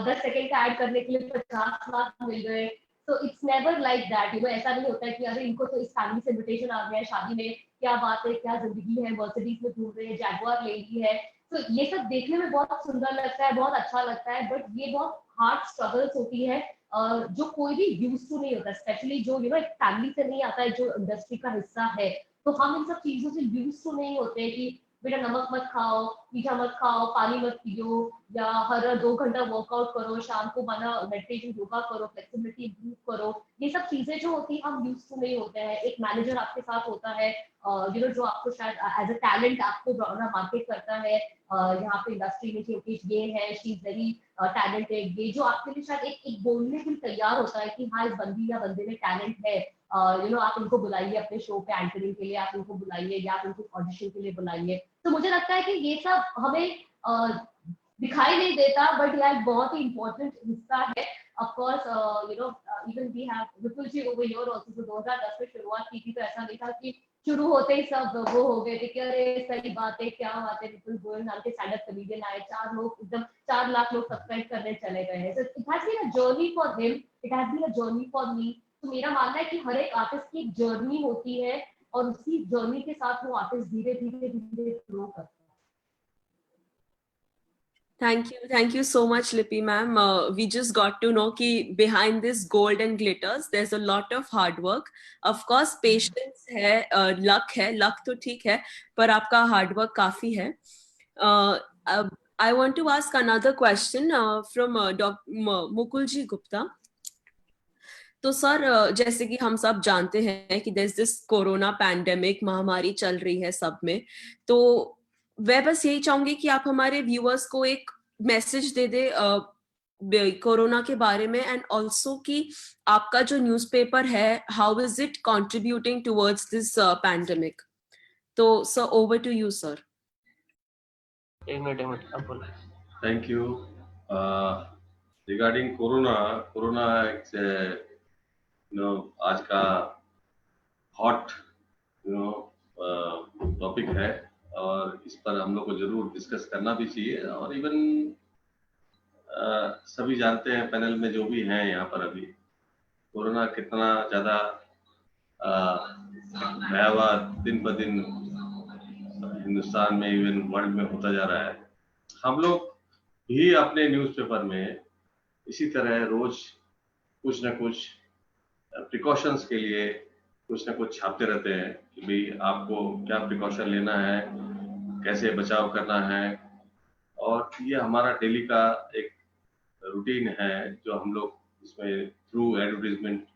[SPEAKER 4] 10 सेकंड का ऐड करने के लिए 50 लाख मिल गए. तो इट्स नेवर लाइक दैट, ऐसा नहीं होता है कि अरे इनको तो इस फैमिली से इन्विटेशन आ गया है शादी में, क्या बात है, क्या जिंदगी है, मर्सिडीज में घूम रहे हैं, जैगुआर ले ली है. तो ये सब देखने में बहुत सुंदर लगता है, बहुत अच्छा लगता है, बट ये बहुत हार्ड स्ट्रगल्स होती है जो कोई भी यूज टू नहीं होता, स्पेशली जो एक फैमिली से नहीं आता है, जो इंडस्ट्री का हिस्सा है. तो हम इन सब चीजों से यूज टू नहीं होते कि बेटा नमक मत खाओ, मीठा मत खाओ, पानी मत पियो, या हर 2 घंटा वर्कआउट करो, शाम को माना मेडिटेशन, योगा करो, फ्लेक्सिबिलिटी इंप्रूव करो. ये सब चीजें जो होती है हम यूज टू नहीं होते हैं. एक मैनेजर आपके साथ होता है, जो आपको शायद एज अ टैलेंट आपको मार्केट करता है यहाँ पे इंडस्ट्री में, क्योंकि ये है, शी इज वेरी टैलेंटेड, ये जो आपके लिए शायद एक बोलने के लिए तैयार होता है कि हाँ इस बंदी या बंदे में टैलेंट है, आप इनको बुलाइए अपने शो पे एंकरिंग के लिए, आप इनको बुलाइए या आप इनको ऑडिशन के लिए बुलाइए। तो मुझे लगता है कि ये सब हमें दिखाई नहीं देता, बट यह बहुत ही इम्पोर्टेंट हिस्सा है। Of course even we have Vipul ji over here also. तो 2010 में शुरुआत की थी, तो ऐसा नहीं था कि शुरू होते ही सब वो हो गए थे कि अरे सही बात है, क्या बात है, विपुल गोयल नाम के स्टैंड अप कॉमेडियन आए, 4 लोग एकदम 4 लाख लोग सब्सक्राइब करने चले गए हैं। So it has been a journey for him, it has been a journey for me. तो मेरा मानना है कि हर एक आर्टिस्ट की एक जर्नी होती है और उसी जर्नी के साथ वो आर्टिस्ट धीरे धीरे ग्रो करता है।
[SPEAKER 2] Thank you so much, Lippy ma'am. We just got to know कि behind this gold and glitters, there's a lot of hard work. Of course, patience है, luck है, luck तो ठीक है, पर आपका hard work काफी है. I want to ask another question from Dr. Mukulji Gupta. तो सर, जैसे कि हम सब जानते हैं कि there's this कोरोना पैंडेमिक, महामारी चल रही है सब में, तो मैं बस यही चाहूंगी कि आप हमारे व्यूअर्स को एक मैसेज दे दे कोरोना के बारे में, एंड ऑल्सो कि आपका जो न्यूज़पेपर है, how is it contributing towards this pandemic. तो sir, over to you sir.
[SPEAKER 7] एक मिनट अब बोला.
[SPEAKER 5] Thank you. रिगार्डिंग कोरोना आज का हॉट टॉपिक है, और इस पर हम लोग को जरूर डिस्कस करना भी चाहिए. और इवन सभी जानते हैं पैनल में जो भी हैं यहाँ पर, अभी कोरोना कितना ज़्यादा भयावह दिन ब दिन हिंदुस्तान में, इवन वर्ल्ड में होता जा रहा है. हम लोग भी अपने न्यूज़पेपर में इसी तरह रोज कुछ न कुछ प्रिकॉशंस के लिए कुछ न कुछ छापते रहते हैं कि भाई आपको क्या प्रिकॉशन लेना है, कैसे बचाव करना है. और ये हमारा डेली का एक रूटीन है जो हम लोग इसमें थ्रू एडवर्टीजमेंट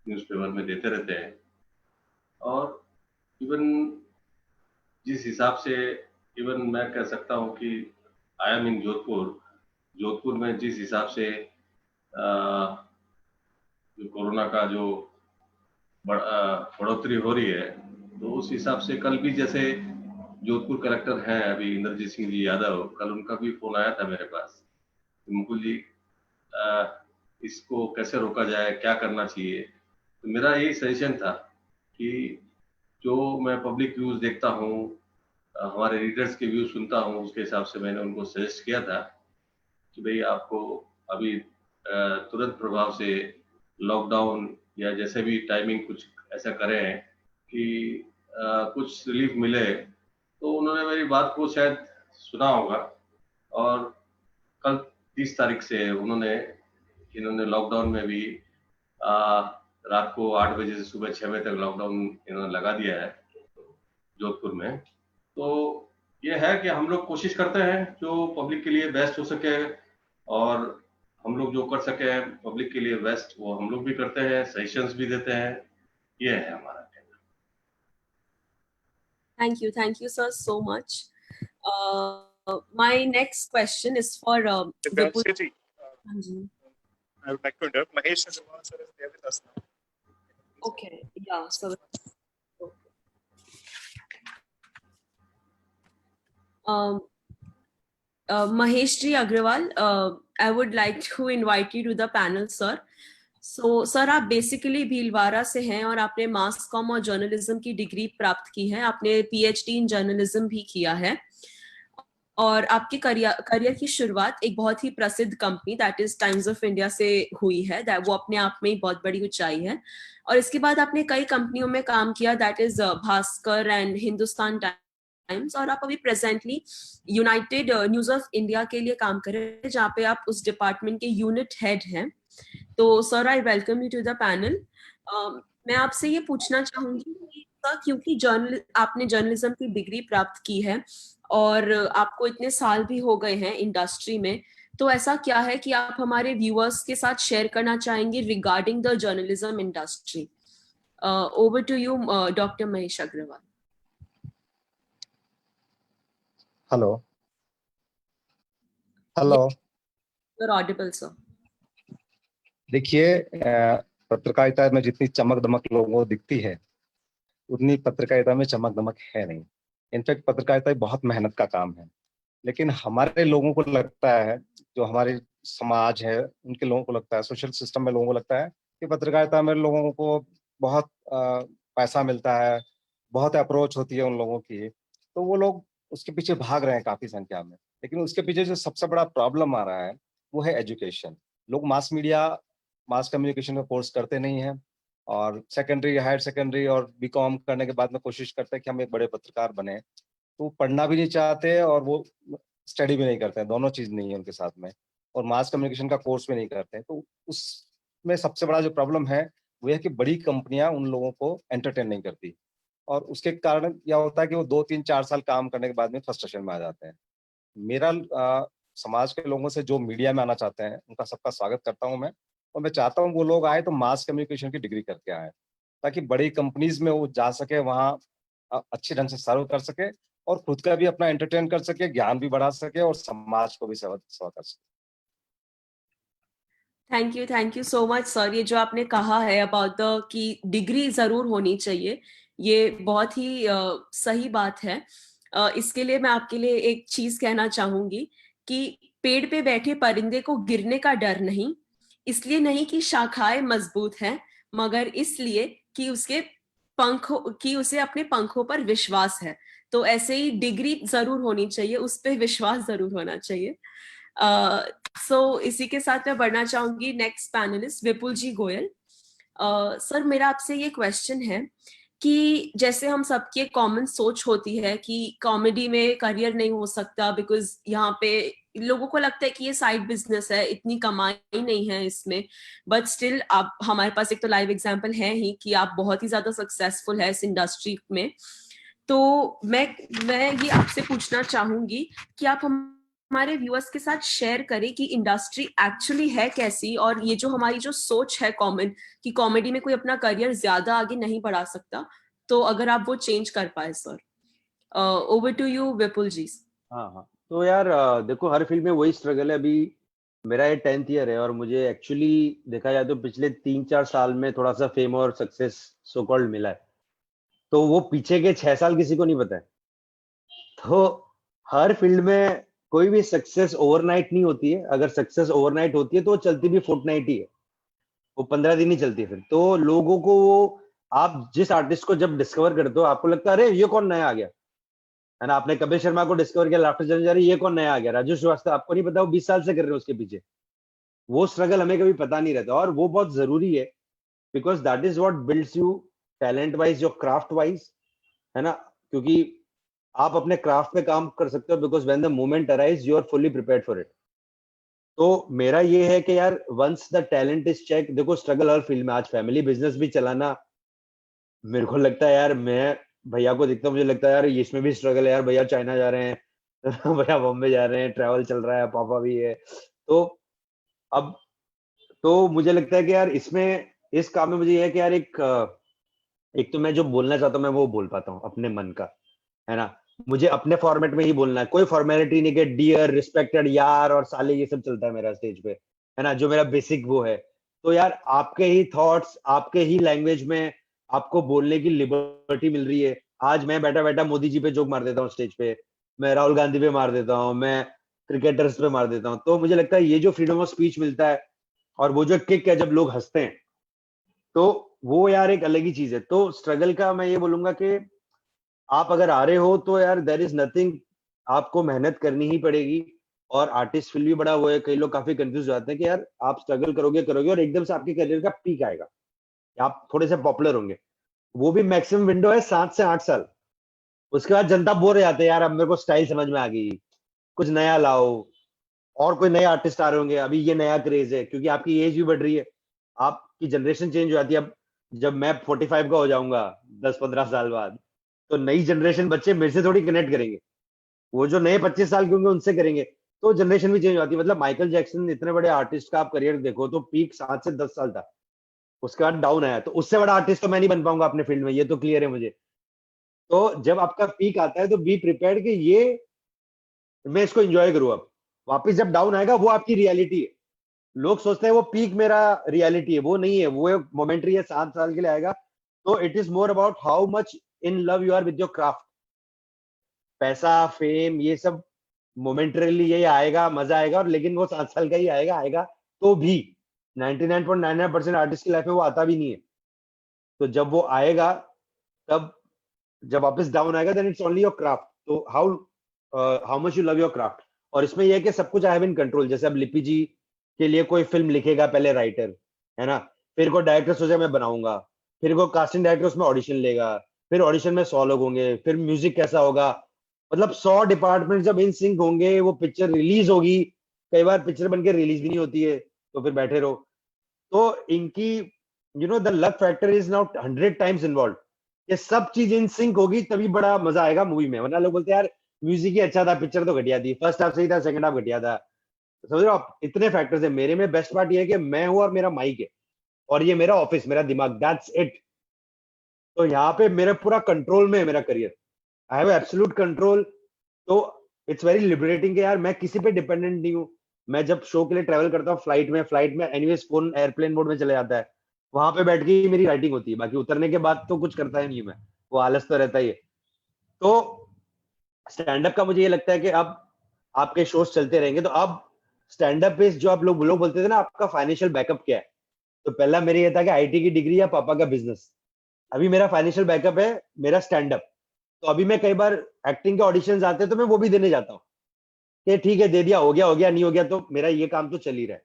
[SPEAKER 5] न्यूज़पेपर में देते रहते हैं. और इवन जिस हिसाब से, इवन मैं कह सकता हूँ कि आई एम इन जोधपुर में जिस हिसाब से जो कोरोना का जो बढ़ोतरी हो रही है, तो उस हिसाब से कल भी जैसे जोधपुर कलेक्टर हैं अभी इंद्रजीत सिंह जी यादव, कल उनका भी फोन आया था मेरे पास, मुकुल जी इसको कैसे रोका जाए, क्या करना चाहिए. तो मेरा यही सजेशन था कि जो मैं पब्लिक व्यूज देखता हूँ, हमारे रीडर्स के व्यूज सुनता हूँ, उसके हिसाब से मैंने उनको सजेस्ट किया था कि भाई आपको अभी तुरंत प्रभाव से लॉकडाउन या जैसे भी टाइमिंग कुछ ऐसा करें कि कुछ रिलीफ मिले. तो उन्होंने मेरी बात को शायद सुना होगा, और कल 30 तारीख से इन्होंने लॉकडाउन में भी रात को 8 बजे से सुबह 6 बजे तक लॉकडाउन इन्होंने लगा दिया है जोधपुर में. तो ये है कि हम लोग कोशिश करते हैं जो पब्लिक के लिए बेस्ट हो सके, और हम लोग जो कर सके पब्लिक के लिए बेस्ट वो हम लोग भी करते हैं, सजेशंस भी देते हैं. ये है हमारा.
[SPEAKER 2] Thank you sir so much. My next question is for Vipul.
[SPEAKER 1] Divyanshi ji, I would like to interrupt. Mahesh Agarwal sir is there with us now.
[SPEAKER 2] Okay, yeah, so Mahesh ji Agrawal, I would like to invite you to the panel, sir. So, sir, आप basically Bhilwara से हैं और आपने mass comm और journalism की degree प्राप्त की है. आपने PhD इन जर्नलिज्म भी किया है, और आपके करियर की शुरुआत एक बहुत ही प्रसिद्ध company that is times of India से हुई है. वो अपने आप में ही बहुत बड़ी ऊंचाई है. और इसके बाद आपने कई कंपनियों में काम किया, that is Bhaskar and Hindustan times, और आप अभी presently United news of India के लिए काम कर रहे हैं, जहाँ पे आप उस डिपार्टमेंट के यूनिट हेड हैं. तो sir, I welcome you to the panel. मैं आपसे ये पूछना चाहूंगी कि सर, क्योंकि आपने जर्नलिज्म की डिग्री प्राप्त की है और आपको इतने साल भी हो गए हैं इंडस्ट्री में, तो ऐसा क्या है कि आप हमारे व्यूअर्स के साथ शेयर करना चाहेंगे regarding the journalism industry? Over to you doctor Mahesh Agarwal.
[SPEAKER 8] Hello hello.
[SPEAKER 2] You're audible, sir.
[SPEAKER 8] देखिए, पत्रकारिता में जितनी चमक दमक लोगों को दिखती है उतनी पत्रकारिता में चमक दमक है नहीं। इनफैक्ट पत्रकारिता बहुत मेहनत का काम है, लेकिन हमारे लोगों को लगता है, जो हमारे समाज है उनके लोगों को लगता है, सोशल सिस्टम में लोगों को लगता है कि पत्रकारिता में लोगों को बहुत पैसा मिलता है, बहुत अप्रोच होती है उन लोगों की, तो वो लोग उसके पीछे भाग रहे हैं काफी संख्या में। लेकिन उसके पीछे जो सबसे बड़ा प्रॉब्लम आ रहा है वो है एजुकेशन। लोग मास मीडिया, मास कम्युनिकेशन का कोर्स करते नहीं है, और सेकेंडरी, हायर सेकेंडरी और बीकॉम करने के बाद में कोशिश करते हैं कि हम एक बड़े पत्रकार बने, तो वो पढ़ना भी नहीं चाहते और वो स्टडी भी नहीं करते हैं, दोनों चीज नहीं है उनके साथ में, और मास कम्युनिकेशन का कोर्स भी नहीं करते हैं। तो उसमें सबसे बड़ा जो प्रॉब्लम है वो है कि बड़ी कंपनियां उन लोगों को एंटरटेन नहीं करती, और उसके कारण क्या होता है कि वो 2 3 4 साल काम करने के बाद में फ्रस्ट्रेशन में आ जाते हैं। मेरा समाज के लोगों से जो मीडिया में आना चाहते हैं उनका सबका स्वागत करता हूं मैं, और मैं चाहता हूं वो लोग आए तो मास कम्युनिकेशन की डिग्री करके आए, ताकि बड़ी कंपनीज में वो जा सके, वहाँ अच्छे ढंग से सर्व कर सके, और खुद का भी अपना एंटरटेन कर सके, ज्ञान भी बढ़ा सके, और समाज को भी सेवा कर सके।
[SPEAKER 2] Thank you so much sir. ये जो आपने कहा है अबाउट द कि डिग्री जरूर होनी चाहिए, ये बहुत ही सही बात है। इसके लिए मैं आपके लिए एक चीज कहना चाहूंगी कि पेड़ पे बैठे परिंदे को गिरने का डर नहीं, इसलिए नहीं कि शाखाएं मजबूत हैं, मगर इसलिए कि उसे अपने पंखों पर विश्वास है। तो ऐसे ही डिग्री जरूर होनी चाहिए, उस पर विश्वास जरूर होना चाहिए। सो इसी के साथ मैं बढ़ना चाहूंगी नेक्स्ट पैनलिस्ट विपुल जी गोयल। सर मेरा आपसे ये क्वेश्चन है कि जैसे हम सबकी एक कॉमन सोच होती है कि कॉमेडी में करियर नहीं हो सकता, बिकॉज यहाँ पे लोगों को लगता है कि ये साइड बिजनेस है, इतनी कमाई नहीं है इसमें, बट स्टिल आप, हमारे पास एक तो लाइव एग्जांपल है ही कि आप बहुत ही ज्यादा सक्सेसफुल है इस इंडस्ट्री में। तो मैं ये आपसे पूछना चाहूंगी कि आप हमारे व्यूअर्स के साथ शेयर करें कि इंडस्ट्री एक्चुअली है कैसी, और ये जो हमारी जो सोच है कॉमन कि कॉमेडी में कोई अपना करियर ज्यादा आगे नहीं बढ़ा सकता, तो अगर आप वो चेंज कर पाए sir. Over to you Vipul जी।
[SPEAKER 6] हाँ, तो यार देखो, हर फील्ड में वही स्ट्रगल है। अभी मेरा ये 10th ईयर है, और मुझे एक्चुअली देखा जाए तो पिछले 3-4 साल में थोड़ा सा फेम और सक्सेस सो कॉल्ड मिला है, तो वो पीछे के 6 साल किसी को नहीं पता है। तो हर फील्ड में कोई भी सक्सेस ओवरनाइट नहीं होती है। अगर सक्सेस ओवरनाइट होती है तो वो चलती भी फोर्टनाइट ही है, वो 15 दिन ही चलती है। फिर तो लोगों को आप जिस आर्टिस्ट को जब डिस्कवर करते हो, आपको लगता है अरे ये कौन नया आ गया, है ना। आपने कपिल शर्मा को डिस्कवर किया, लाफ्टर चैलेंज, ये कौन नया आ गया। राजू श्रीवास्तव, आपको नहीं पता वो 20 साल से कर रहे हो उसके पीछे। वो स्ट्रगल हमें कभी पता नहीं रहता, और वो बहुत जरूरी है, because that is what builds you talent wise, your craft wise, है ना। क्योंकि आप अपने क्राफ्ट पे काम कर सकते हो, because when the moment arise you are fully prepared for it. तो मेरा ये है कि यार once the talent is check, देखो स्ट्रगल हर फील्ड में, आज फैमिली बिजनेस भी चलाना, मेरे को लगता है यार, मैं भैया को देखता हूँ, मुझे लगता है यार इसमें भी स्ट्रगल है यार। भैया चाइना जा रहे हैं भैया बॉम्बे जा रहे हैं, ट्रैवल चल रहा है, पापा भी है। तो अब तो मुझे लगता है कि यार इसमें, इस काम में मुझे ये है कि यार एक तो मैं जो बोलना चाहता हूँ मैं वो बोल पाता हूँ अपने मन का, है ना। मुझे अपने फॉर्मेट में ही बोलना है, कोई फॉर्मेलिटी नहीं कि डियर, रिस्पेक्टेड, यार और साले, ये सब चलता है मेरा स्टेज पे, है ना, जो मेरा बेसिक वो है। तो यार आपके ही थॉट्स, आपके ही लैंग्वेज में आपको बोलने की लिबर्टी मिल रही है। आज मैं बैठा बैठा मोदी जी पे जोक मार देता हूँ स्टेज पे, मैं राहुल गांधी पे मार देता हूँ, मैं क्रिकेटर्स पे मार देता हूँ। तो मुझे लगता है ये जो फ्रीडम ऑफ स्पीच मिलता है, और वो जो किक है जब लोग हंसते हैं, तो वो यार एक अलग ही चीज है। तो स्ट्रगल का मैं ये बोलूंगा कि आप अगर आ रहे हो तो यार देयर इज नथिंग, आपको मेहनत करनी ही पड़ेगी। और आर्टिस्ट फील्ड भी बड़ा वो है, कई लोग काफी कंफ्यूज हो जाते हैं कि यार आप स्ट्रगल करोगे और एकदम से आपके करियर का पीक आएगा, आप थोड़े से पॉपुलर होंगे। वो भी मैक्सिमम विंडो है 7 से 8 साल। उसके बाद जनता बोर हो जाते हैं, यार अब मेरे को स्टाइल समझ में आ गई, कुछ नया लाओ, और कोई नए आर्टिस्ट आ रहे होंगे, अभी ये नया क्रेज है, क्योंकि आपकी एज भी बढ़ रही है, आपकी जनरेशन चेंज हो जाती है। अब जब मैं 45 का हो जाऊंगा 10-15 साल बाद, तो नई जनरेशन बच्चे मेरे से थोड़ी कनेक्ट करेंगे, वो जो नए 25 साल के होंगे उनसे करेंगे। तो जनरेशन भी चेंज हो जाती है। मतलब माइकल जैक्सन, इतने बड़े आर्टिस्ट का आप करियर देखो तो पीक 7 से 10 साल था, उसके बाद डाउन आया। तो उससे बड़ा आर्टिस्ट तो मैं नहीं बन पाऊंगा अपने फील्ड में, ये तो क्लियर है मुझे। तो जब आपका पीक आता है तो बी प्रिपेयर्ड कि ये मैं इसको एंजॉय करूँ। अब वापस जब डाउन आएगा वो आपकी रियलिटी है। लोग सोचते हैं वो पीक मेरा रियलिटी है, वो नहीं है, वो एक मोमेंट्री है, 7 साल के लिए आएगा। तो it is more about how much in love you are with your craft. पैसा, फेम, ये सब मोमेंटरीली ये आएगा, मजा आएगा, और लेकिन वो 7 साल का ही आएगा। आएगा तो भी 99.99% आर्टिस्ट की लाइफ में वो आता भी नहीं है। तो जब वो आएगा, तब जब वापस डाउन आएगा, then it's only your craft. तो how much you love your craft. और इसमें यह है कि सब कुछ आई हैव इन कंट्रोल। जैसे अब लिपि जी के लिए कोई फिल्म लिखेगा, पहले राइटर है ना, फिर कोई डायरेक्टर सोचा मैं बनाऊंगा, फिर कोई कास्टिंग डायरेक्टर उसमें ऑडिशन लेगा, फिर ऑडिशन में 100 लोग होंगे, फिर म्यूजिक कैसा होगा, मतलब 100 डिपार्टमेंट जब इन सिंक होंगे, वो पिक्चर रिलीज होगी। कई बार पिक्चर बन के रिलीज भी नहीं होती है, तो फिर बैठे रहो। तो इनकी the luck factor is now 100 times involve. ये सब चीज इन सिंक होगी तभी बड़ा मजा आएगा मूवी में। वरना लोग बोलते हैं यार म्यूजिक ही अच्छा था, पिक्चर तो घटिया थी, फर्स्ट हाफ सही था, सेकंड हाफ घटिया था। समझ रहे हो आप, इतने फैक्टर्स है। मेरे में बेस्ट पार्ट ये है कि मैं हूं और मेरा माइक है, और ये मेरा ऑफिस, मेरा दिमाग, दैट्स इट। तो यहाँ पे मेरा पूरा कंट्रोल में है मेरा career. I have absolute control. तो इट्स वेरी लिबरेटिंग कि यार मैं किसी पे डिपेंडेंट नहीं हूँ। मैं जब शो के लिए ट्रेवल करता हूँ फ्लाइट में एनीवेज फोन एयरप्लेन मोड में चले जाता है, वहां पे बैठ के ही मेरी राइटिंग होती है। बाकी उतरने के बाद तो कुछ करता ही नहीं मैं, वो आलस तो रहता ही है। तो स्टैंड अप का मुझे ये लगता है कि अब आपके शोज चलते रहेंगे, तो अब स्टैंड अप पे जो आप लोग बोलते थे ना, आपका फाइनेंशियल बैकअप क्या है। तो पहला मेरे ये था कि आईटी की डिग्री या पापा का बिजनेस। अभी मेरा फाइनेंशियल बैकअप है मेरा स्टैंड अप। तो अभी मैं कई बार एक्टिंग के ऑडिशंस आते हैं तो मैं वो भी देने जाता हूँ कि ठीक है दे दिया, हो गया, नहीं हो गया तो मेरा ये काम तो चल ही रहा है।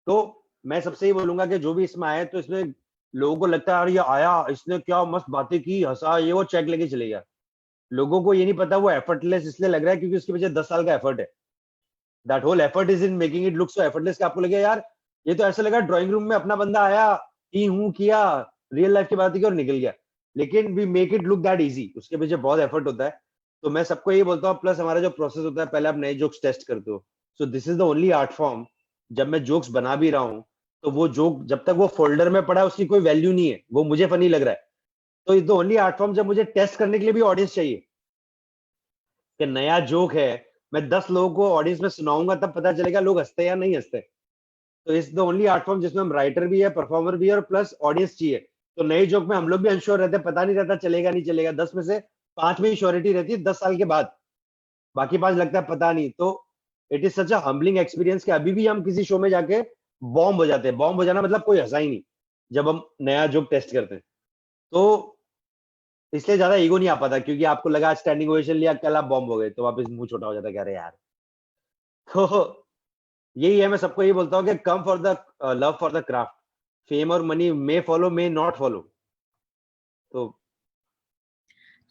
[SPEAKER 6] तो मैं सबसे ही बोलूंगा कि जो भी इसमें आए, तो इसमें लोगों को लगता है यार ये आया, इसने क्या मस्त बातें की, हंसा, ये वो, चेक लेके चले गया। लोगों को ये नहीं पता वो एफर्टलेस इसलिए लग रहा है क्योंकि उसके पीछे 10 साल का एफर्ट है। That whole effort is in making it look so effortless कि आपको लगे यार ये तो ऐसा लगा ड्राइंग रूम में अपना बंदा आया, ही हूं किया, रियल लाइफ की बात की और निकल गया। लेकिन we make it look that easy, उसके पीछे बहुत एफर्ट होता है। तो मैं सबको यही बोलता हूँ। प्लस हमारा जो प्रोसेस होता है, पहले आप नए जोक्स टेस्ट करते हो। So this is the only art form. जब मैं जोक्स बना भी रहा हूँ, तो वो जोक जब तक वो फोल्डर में पड़ा है उसकी कोई वैल्यू नहीं है, वो मुझे फनी लग रहा है। तो is the only art form जब मुझे टेस्ट करने के लिए भी ऑडियंस चाहिए कि नया जोक है, मैं 10 लोगों को ऑडियंस में सुनाऊंगा, तब पता चलेगा लोग हंसते या नहीं हंसते। तो इस द ओनली आर्ट फॉर्म जिसमें हम राइटर भी है, परफॉर्मर भी है, और प्लस ऑडियंस चाहिए। तो नए जोक में हम लोग भी अनश्योर रहते हैं, पता नहीं रहता चलेगा नहीं चलेगा। 10 में से 5 में ही श्योरिटी रहती है 10 साल के बाद, बाकी 5 लगता है पता नहीं। तो it is such a humbling experience कि अभी भी हम किसी शो में जाके बॉम्ब हो जाते हैं। बॉम्ब हो जाना मतलब कोई हंसा ही नहीं जब हम नया जोक टेस्ट करते हैं। तो इसलिए ज्यादा ईगो नहीं आ पाता, क्योंकि आपको लगा स्टैंडिंग ओवेशन लिया, कल आप बॉम्ब हो गए, तो वापस मुंह छोटा हो जाता है, कह रहे यार। तो यही है, मैं सबको यही बोलता हूँ कि come for the love for the craft. Fame और money may follow, may not follow. तो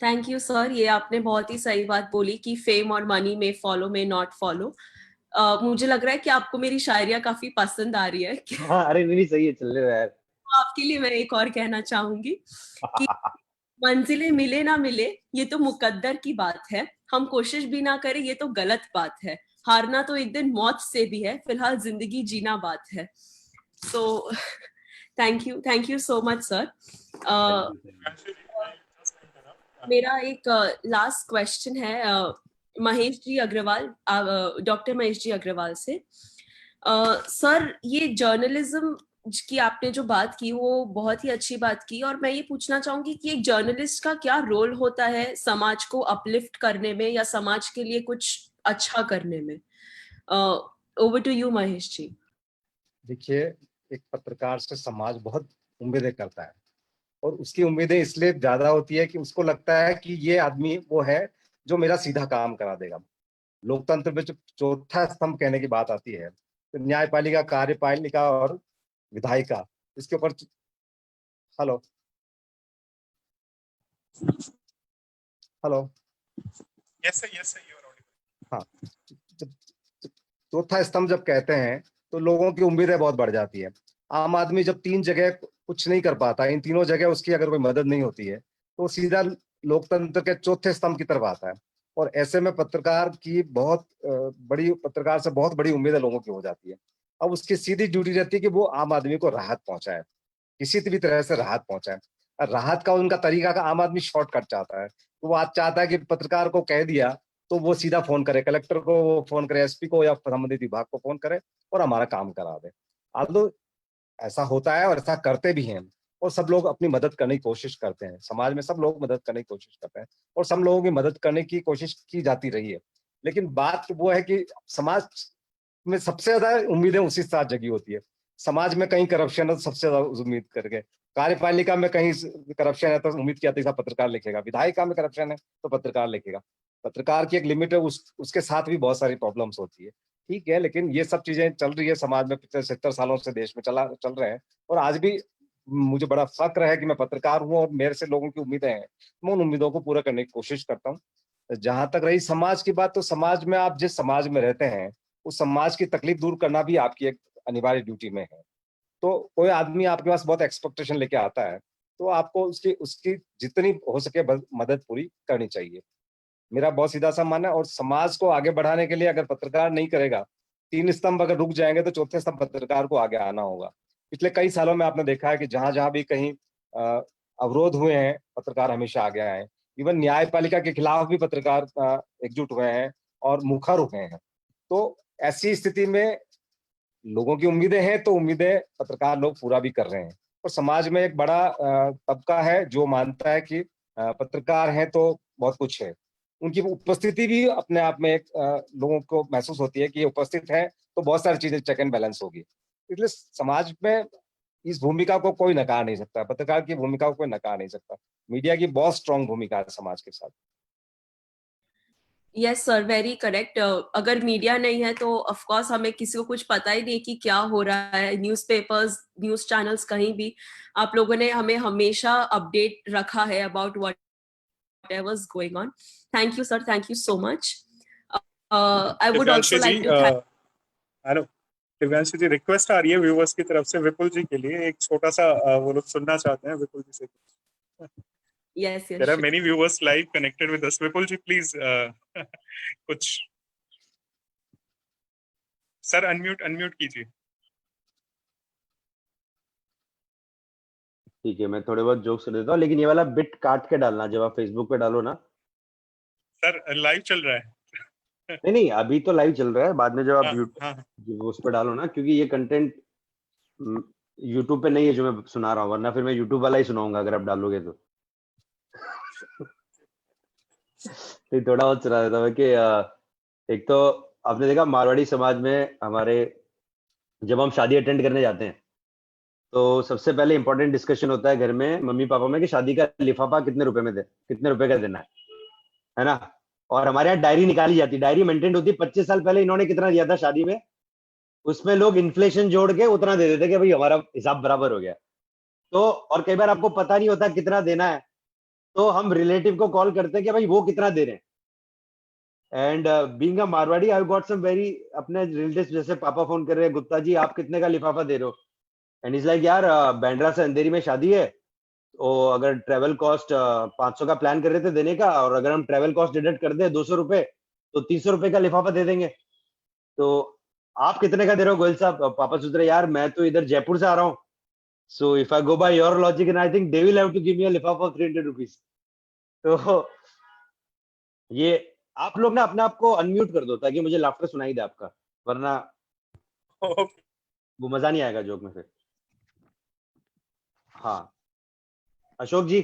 [SPEAKER 2] थैंक यू सर, ये आपने बहुत ही सही बात बोली कि फेम और मनी में फॉलो, में नॉट फॉलो। मुझे लग रहा है कि आपको मेरी शायरियां काफी पसंद आ रही है।
[SPEAKER 6] हाँ, अरे नहीं सही है, चल रहे हो यार।
[SPEAKER 2] आपके लिए मैं एक और कहना चाहूंगी कि मंजिलें मिले ना मिले ये तो मुकद्दर की बात है, हम कोशिश भी ना करें ये तो गलत बात है, हारना तो एक दिन मौत से भी है, फिलहाल जिंदगी जीना बात है। So thank you so much sir. मेरा एक लास्ट क्वेश्चन है महेश जी अग्रवाल, डॉक्टर महेश जी अग्रवाल से। सर, ये जर्नलिज्म की आपने जो बात की वो बहुत ही अच्छी बात की, और मैं ये पूछना चाहूंगी कि एक जर्नलिस्ट का क्या रोल होता है समाज को अपलिफ्ट करने में या समाज के लिए कुछ अच्छा करने में। ओवर टू यू महेश जी।
[SPEAKER 8] देखिए, एक पत्रकार से समाज बहुत उम्मीदें करता है, और उसकी उम्मीदें इसलिए ज्यादा होती है कि उसको लगता है कि ये आदमी वो है जो मेरा सीधा काम करा देगा। लोकतंत्र में जो चौथा स्तंभ कहने की बात आती है, तो न्यायपालिका, कार्यपालिका और विधायिका, इसके ऊपर। Hello hello
[SPEAKER 1] yes sir, you are audible.
[SPEAKER 8] हाँ, चौथा स्तंभ जब कहते हैं तो लोगों की उम्मीदें बहुत बढ़ जाती है। आम आदमी जब 3 जगह कुछ नहीं कर पाता, इन तीनों जगह उसकी अगर कोई मदद नहीं होती है, तो सीधा लोकतंत्र के चौथे स्तंभ की तरफ आता है। और ऐसे में पत्रकार से बहुत बड़ी उम्मीदें लोगों की हो जाती है। अब उसकी सीधी ड्यूटी रहती है कि वो आम आदमी को राहत पहुंचाए, किसी भी तरह से राहत पहुंचाए। और राहत का उनका तरीका का आम आदमी शॉर्टकट चाहता है। तो वो आज चाहता है कि पत्रकार को कह दिया तो वो सीधा फोन करे, कलेक्टर को वो फोन करे, एसपी को या संबंधित विभाग को फोन करे और हमारा काम करा दे। आदो ऐसा होता है और ऐसा करते भी हैं, और सब लोग अपनी मदद करने की कोशिश करते हैं। समाज में सब लोग मदद करने की कोशिश करते हैं और सब लोगों की मदद करने की कोशिश की जाती रही है। लेकिन बात वो है कि समाज में सबसे ज्यादा उम्मीदें उसी के साथ जगी होती है। समाज में कहीं करप्शन है तो सबसे ज्यादा उम्मीद करके, कार्यपालिका में कहीं करप्शन है तो उम्मीद किया था पत्रकार लिखेगा, विधायिका में करप्शन है तो पत्रकार लिखेगा। पत्रकार की एक लिमिट है, उसके साथ भी बहुत सारी प्रॉब्लम्स होती है, ठीक है। लेकिन ये सब चीजें चल रही है समाज में, पिछले 70 सालों से देश में चल रहे हैं। और आज भी मुझे बड़ा फक्र है कि मैं पत्रकार हूँ और मेरे से लोगों की उम्मीदें हैं, मैं उन उम्मीदों को पूरा करने की कोशिश करता हूँ। जहां तक रही समाज की बात, तो समाज में आप जिस समाज में रहते हैं उस समाज की तकलीफ दूर करना भी आपकी एक अनिवार्य ड्यूटी में है। तो कोई आदमी आपके पास बहुत एक्सपेक्टेशन लेके आता है तो आपको उसकी उसकी जितनी हो सके मदद पूरी करनी चाहिए, मेरा बहुत सीधा सा मानना है। और समाज को आगे बढ़ाने के लिए अगर पत्रकार नहीं करेगा, 3 स्तंभ अगर रुक जाएंगे तो चौथे स्तंभ पत्रकार को आगे आना होगा। पिछले कई सालों में आपने देखा है कि जहां जहां भी कहीं अवरोध हुए हैं, पत्रकार हमेशा आगे आए हैं। इवन न्यायपालिका के खिलाफ भी पत्रकार एकजुट हुए हैं और मुखर हुए हैं। तो ऐसी स्थिति में लोगों की उम्मीदें हैं तो उम्मीदें पत्रकार लोग पूरा भी कर रहे हैं। और समाज में एक बड़ा तबका है जो मानता है कि पत्रकार हैं तो बहुत कुछ है। उनकी उपस्थिति भी अपने आप में एक लोगों को महसूस होती है कि ये उपस्थित है तो बहुत सारी चीजें चेक एंड बैलेंस होगी। इसलिए समाज में इस भूमिका को कोई नकार नहीं सकता, पत्रकार की भूमिका को कोई नकार नहीं सकता। मीडिया की बहुत स्ट्रांग भूमिका है समाज के साथ।
[SPEAKER 2] Yes sir, very correct. अगर मीडिया नहीं है तो ऑफ कोर्स हमें किसी को कुछ पता ही नहीं कि क्या हो रहा है। न्यूज़पेपर्स, न्यूज़ चैनल्स, कहीं भी आप लोगों ने हमें हमेशा अपडेट रखा है about whatever is going on. Thank you sir, thank you so much. I would also like to thank
[SPEAKER 1] hello Divyanshu ji, request आ रही है व्यूअर्स की तरफ से विपुल जी के लिए, एक छोटा सा वो लोग सुनना चाहते हैं विपुल जी से।
[SPEAKER 2] yes
[SPEAKER 1] There are
[SPEAKER 2] sure.
[SPEAKER 1] many viewers live connected with us. Vipul ji, please कुछ सर अनम्यूट कीजिए।
[SPEAKER 6] ठीक है, मैं थोड़े बहुत जोक्स कर देता हूँ, लेकिन ये वाला बिट काट के डालना जब आप फेसबुक पे डालो ना।
[SPEAKER 1] सर लाइव चल रहा है।
[SPEAKER 6] नहीं अभी तो लाइव चल रहा है, बाद में जब आप
[SPEAKER 1] हाँ।
[SPEAKER 6] उस पर डालो ना, क्योंकि ये कंटेंट यूट्यूब पे नहीं है जो मैं सुना रहा हूँ, वरना फिर मैं यूट्यूब वाला ही सुनाऊंगा अगर आप डालोगे तो। तो थोड़ा बहुत सुना देता हूँ कि एक तो आपने देखा मारवाड़ी समाज में हमारे, जब हम शादी अटेंड करने जाते हैं तो सबसे पहले इंपॉर्टेंट डिस्कशन होता है घर में मम्मी पापा में कि शादी का लिफाफा कितने रुपए का देना है ना। और हमारे यहाँ डायरी निकाली जाती, डायरी मेंटेन होती, 25 साल पहले इन्होंने कितना दिया था शादी में, उसमें लोग इन्फ्लेशन जोड़ के उतना दे देते कि भाई हमारा हिसाब बराबर हो गया। तो और कई बार आपको पता नहीं होता कितना देना है, तो हम रिलेटिव को कॉल करते हैं कि भाई वो कितना दे रहे हैं। And being a Marwari I got some very, अपने रिलेटिव्स जैसे पापा फोन कर रहे हैं, गुप्ता जी आप कितने का लिफाफा दे रहे हो, एंड इज लाइक यार बैंड्रा से अंधेरी में शादी है, तो अगर ट्रेवल कॉस्ट 500 का प्लान कर रहे थे देने का, और अगर हम ट्रेवल कॉस्ट डिडक्ट कर दे 200 रुपए तो 300 रुपए का लिफाफा दे देंगे। तो आप कितने का दे रहे हो गोयल साहब? पापा सोच रहे यार मैं तो इधर जयपुर से आ रहा हूँ, so if I go by your logic and I think they will have to give me a लिफाफा ऑफ 300 रुपीस। तो ये आप लोग ना अपने आप को अनम्यूट कर दो ताकि मुझे लाफ्टर सुनाई दे आपका, वरना वो मजा नहीं आएगा जोक में फिर। हाँ अशोक जी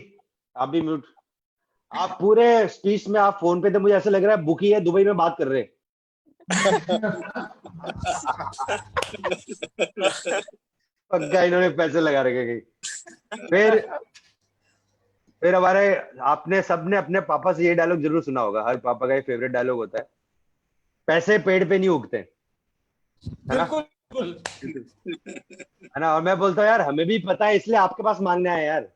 [SPEAKER 6] आप भी म्यूट। आप पूरे स्पीच में आप फोन पे थे, मुझे ऐसा लग रहा है बुकी है दुबई में बात कर रहे हैं। पक्का इन्होंने पैसे लगा रखे कहीं। फिर हमारे, आपने सबने अपने पापा से ये डायलॉग जरूर सुना होगा, हर पापा का ये फेवरेट डायलॉग होता है, पैसे पेड़ पे नहीं उगते, है ना? है ना? और मैं बोलता हूँ यार हमें भी पता है इसलिए आपके पास मांगने आए यार।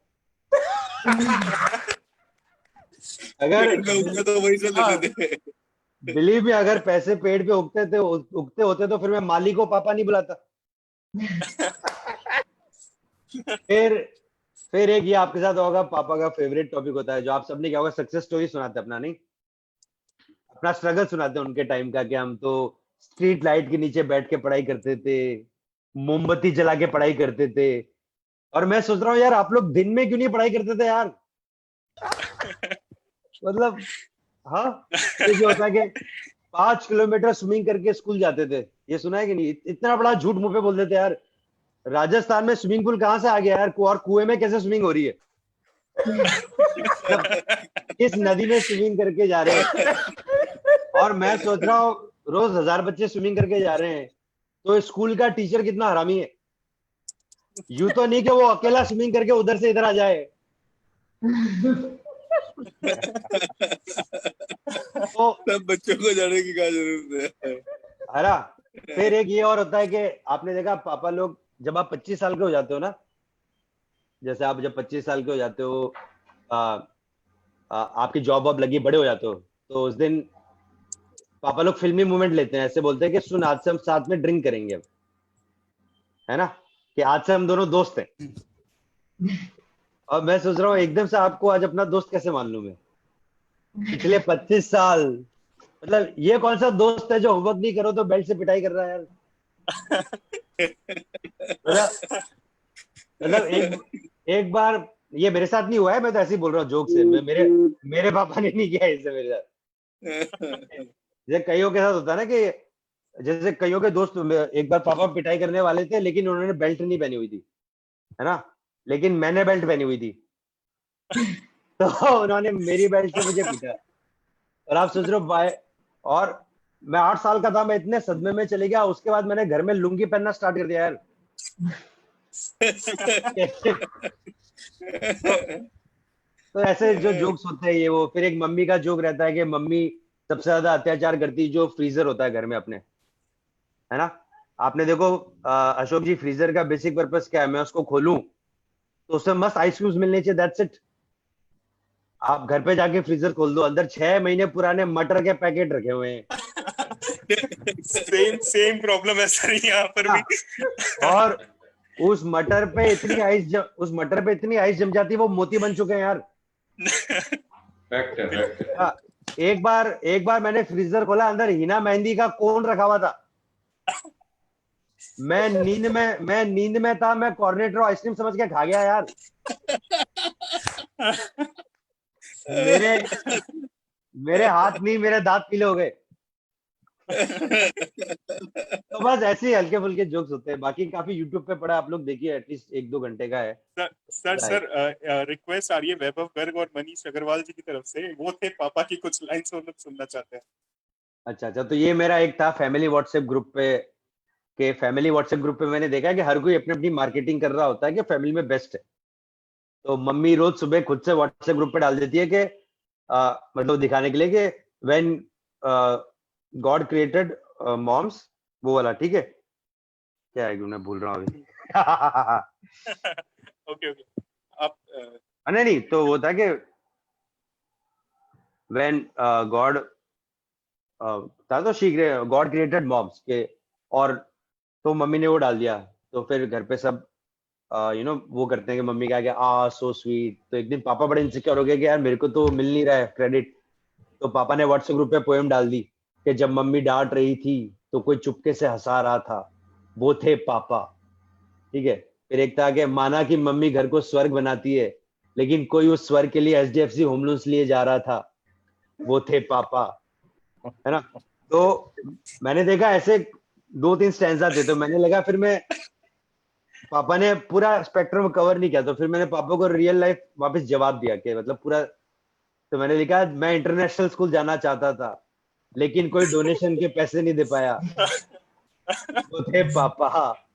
[SPEAKER 6] अगर
[SPEAKER 3] तो वही से लेते थे।
[SPEAKER 6] बिलीव में अगर पैसे पेड़ पे उगते होते तो फिर मैं माली को पापा नहीं बुलाता। फिर एक ये आपके साथ होगा, पापा का फेवरेट टॉपिक होता है जो आप सबने क्या होगा, सक्सेस स्टोरी सुनाते अपना, नहीं अपना स्ट्रगल सुनाते हैं उनके टाइम का, कि हम तो स्ट्रीट लाइट के नीचे बैठ के पढ़ाई करते थे, मोमबत्ती जला के पढ़ाई करते थे। और मैं सोच रहा हूँ यार आप लोग दिन में क्यों नहीं पढ़ाई करते थे यार? मतलब हाँ, ये जो होता है कि 5 किलोमीटर स्विमिंग करके स्कूल जाते थे, ये सुना है कि नहीं? इतना बड़ा झूठ मुंह पे बोल देते यार। राजस्थान में स्विमिंग पूल कहाँ से आ गया यार, और कुएं में कैसे स्विमिंग हो रही है? मतलब किस नदी में स्विमिंग करके जा रहे हैं? और मैं सोच रहा हूँ रोज 1000 बच्चे स्विमिंग करके जा रहे हैं, तो स्कूल का टीचर कितना हरामी है। यूं तो नहीं कि वो अकेला स्विमिंग करके उधर से इधर आ जाए। तो
[SPEAKER 3] सब बच्चों को जाने की क्या जरूरत है।
[SPEAKER 6] हरा, फिर एक ये और होता है कि आपने देखा पापा लोग, जब आप 25 साल के हो जाते हो ना, जैसे आप जब 25 साल के हो जाते हो, आपकी जॉब वॉब लगी, बड़े हो जाते हो, तो उस दिन पापा लोग फिल्मी मूवमेंट लेते हैं, ऐसे बोलते हैं कि सुन आज से हम साथ में ड्रिंक करेंगे अब, है ना, कि आज से हम दोनों दोस्त हैं। और मैं सोच रहा हूँ एकदम से आपको आज अपना दोस्त कैसे मान लूं मैं? पिछले 25 साल, मतलब ये कौन सा दोस्त है जो होमवर्क नहीं करो तो बेल्ट से पिटाई कर रहा है यार? मतलब एक बार ये मेरे साथ नहीं हुआ है, मैं तो ऐसे ही बोल रहा हूँ जोक से, मेरे पापा ने नहीं किया इससे मेरे साथ। जैसे कईयों के साथ होता है ना कि जैसे कईयों के दोस्त, एक बार पापा पिटाई करने वाले थे लेकिन उन्होंने बेल्ट नहीं पहनी हुई थी, है ना, लेकिन मैंने बेल्ट पहनी हुई थी, तो उन्होंने मेरी बेल्ट से मुझे पीटा। और आप सोच रहे हो भाई, और मैं 8 साल का था, मैं इतने सदमे में चले गया, उसके बाद मैंने घर में लुंगी पहनना स्टार्ट कर दिया यार। तो ऐसे जो जोक्स होते हैं ये वो, फिर एक मम्मी का जोक रहता है कि मम्मी सबसे ज्यादा अत्याचार करती जो फ्रीजर होता है घर में अपने, है ना। आपने देखो अशोक जी, फ्रीजर का बेसिक पर्पस क्या है? मैं उसको खोलूं तो उसमें मस्त आइसक्रीम्स मिलने चाहिए, दैट्स इट। आप घर पे जाके फ्रीजर खोल दो, अंदर 6 महीने पुराने मटर के पैकेट रखे हुए हैं।
[SPEAKER 1] सेम प्रॉब्लम है सर यहाँ पर भी।
[SPEAKER 6] और उस मटर पे इतनी आइस जम जाती है, वो मोती बन चुके हैं यार।
[SPEAKER 5] फैक्ट है।
[SPEAKER 6] एक बार मैंने फ्रीजर खोला, अंदर हिना मेहंदी का कोन रखा हुआ था। मैं नींद में था, मैं कॉर्नेटो आइसक्रीम समझ के खा गया यार। मेरे हाथ नहीं, मेरे दांत पीले हो गए। तो बस ऐसे ही हल्के फुल्के जोक्स होते हैं, बाकी काफी यूट्यूब पे पड़ा, आप लोग देखिए, एटलीस्ट 1-2 घंटे का है।
[SPEAKER 1] सर रिक्वेस्ट आ रही है वैभव गर्ग और मनीष अग्रवाल जी की तरफ से, वो थे पापा की कुछ लाइन्स वो लोग सुनना चाहते हैं।
[SPEAKER 6] अच्छा, तो ये मेरा एक था फैमिली व्हाट्सएप ग्रुप पे मैंने देखा कि हर कोई अपनी अपनी मार्केटिंग कर रहा होता है कि फैमिली में बेस्ट है। तो मम्मी रोज सुबह खुद से व्हाट्सएप ग्रुप पे डाल देती है कि मतलब दिखाने के लिए कि व्हेन गॉड क्रिएटेड मॉम्स, वो वाला, ठीक है, क्या है मैं भूल रहा हूँ अभी।
[SPEAKER 1] ओके आप
[SPEAKER 6] नहीं, तो वो था कि व्हेन गॉड था, तो गॉड क्रिएटेड मॉम्स के, और तो मम्मी ने वो डाल दिया। तो फिर घर पे सब वो करते हैं कि मम्मी क्या क्या सो स्वीट। तो एक दिन पापा बड़े इनसिक्योर हो गए कि यार मेरे को तो मिल नहीं रहा है क्रेडिट। तो पापा ने व्हाट्सएप ग्रुप पे पोएम डाल दी कि जब मम्मी डांट रही थी तो कोई चुपके से हंसा रहा था, वो थे पापा, ठीक है। फिर एक था कि माना कि मम्मी घर को स्वर्ग बनाती है, लेकिन कोई उस स्वर्ग के लिए HDFC होम लोन्स लिए जा रहा था, वो थे पापा, है ना। तो मैंने देखा ऐसे 2-3 स्टैंजा थे, तो मैंने लगा, फिर मैं, पापा ने पूरा स्पेक्ट्रम कवर नहीं किया, तो फिर मैंने पापा को रियल लाइफ वापस जवाब दिया कि मतलब पूरा, तो मैंने लिखा मैं इंटरनेशनल स्कूल जाना चाहता था लेकिन कोई डोनेशन के पैसे नहीं दे पाया, वो थे पापा।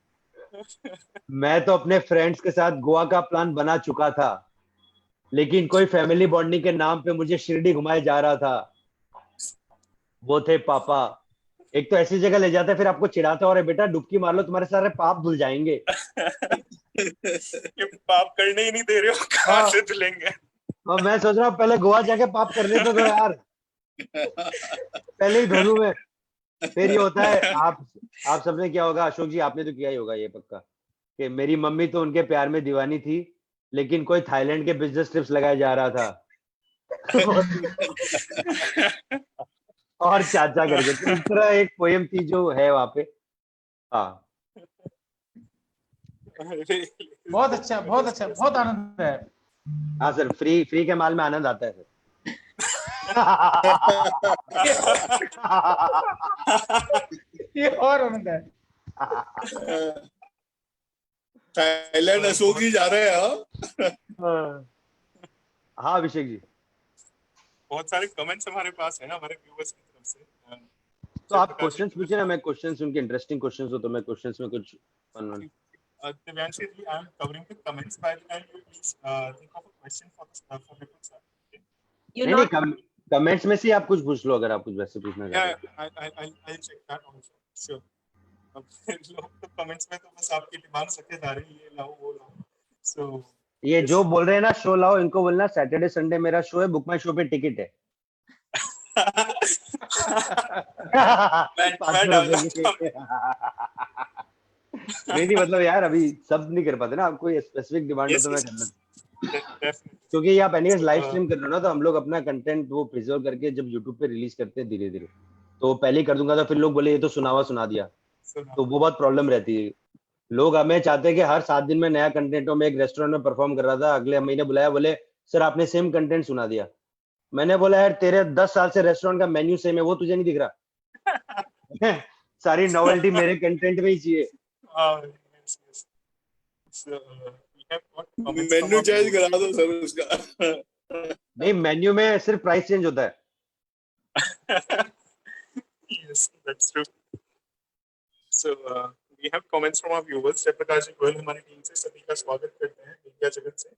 [SPEAKER 6] मैं तो अपने फ्रेंड्स के साथ गोवा का प्लान बना चुका था लेकिन कोई फैमिली बॉन्डिंग के नाम पे मुझे शिरडी घुमाए जा रहा था, वो थे पापा। एक तो ऐसी जगह ले जाते फिर आपको चिढ़ाते, और बेटा डुबकी मार लो तुम्हारे सारे पाप धुल जाएंगे।
[SPEAKER 1] ये पाप करने ही नहीं दे रहे हो, कहाँ से धुलेंगे।
[SPEAKER 6] और मैं सोच रहा हूँ पहले गोवा जाके पाप करने तो दो यार, पहले ही धोलू मैं। फिर ये होता है, आप सबने क्या होगा, अशोक जी आपने तो किया ही होगा ये पक्का, कि मेरी मम्मी तो उनके प्यार में दीवानी थी लेकिन कोई थाईलैंड के बिजनेस ट्रिप्स लगाए जा रहा था। और चाचा करके, तो इस तरह एक पोएम थी जो है वहां पे। हाँ,
[SPEAKER 9] बहुत अच्छा, बहुत आनंद है।
[SPEAKER 6] हाँ सर, फ्री के माल में आनंद आता है सर।
[SPEAKER 9] ये और आनंद है।
[SPEAKER 3] थाईलैंड अशोक जी जा रहे हैं।
[SPEAKER 6] हाँ अभिषेक जी,
[SPEAKER 1] बहुत सारे कमेंट्स हमारे पास है हमारे व्यूअर्स की तरफ से।
[SPEAKER 6] तो आप क्वेश्चंस पूछे ना, मैं क्वेश्चंस उनके इंटरेस्टिंग क्वेश्चंस हो तो मैं क्वेश्चंस में कुछ
[SPEAKER 1] Divyanshi ji, I am covering the comments. By the time you please think of a question for Vipul sir.
[SPEAKER 2] You're
[SPEAKER 6] नहीं
[SPEAKER 2] not
[SPEAKER 6] नहीं, कमेंट्स में से आप कुछ पूछ लो अगर आप कुछ वैसे पूछना चाहते
[SPEAKER 1] Yeah, I'll check that also. Sure. अब लोग तो कमेंट्स में तो बस आपकी डिमांड रखे जा रहे हैं, ये लाओ वो लाओ. So
[SPEAKER 6] हो। ये जो बोल रहे हैं ना शो लाओ, इनको बोलना सैटरडे संडे मेरा शो है, बुक माई शो पे टिकट है।
[SPEAKER 1] मैं डाल देता हूं.
[SPEAKER 6] नहीं मतलब यार अभी सब नहीं कर पाते ना, आपको ये स्पेसिफिक डिमांड हो तो मैं करना,
[SPEAKER 1] Definitely.
[SPEAKER 6] क्योंकि ये आप एनीवेज लाइव स्ट्रीम कर रहे हो ना, तो हम लोग अपना कंटेंट वो प्रिजर्व करके जब यूट्यूब पे रिलीज करते हैं धीरे धीरे, तो पहले ही कर दूंगा तो फिर लोग बोले ये तो सुना दिया, तो वो बहुत प्रॉब्लम रहती है। लोग हमें चाहते हैं कि हर 7 दिन में नया कंटेंट हो। मैं एक रेस्टोरेंट में परफॉर्म कर रहा था, अगले महीने बुलाया, बोले सर आपने सेम कंटेंट सुना दिया। मैंने बोला यार तेरे 10 साल से रेस्टोरेंट का मेन्यू सेम है, वो तुझे नहीं दिख रहा? सारी नॉवेल्टी मेरे कंटेंट में ही चाहिए।
[SPEAKER 1] Yes. So we have got comments.
[SPEAKER 3] Menu change करा दो सर उसका।
[SPEAKER 6] नहीं मेन्यू में सिर्फ प्राइस चेंज होता है।
[SPEAKER 1] Yes, that's true. So we have comments from our viewers. Jayaprakash जी गोयल हमारी टीम से सभी का स्वागत करते हैं मीडिया जगत से।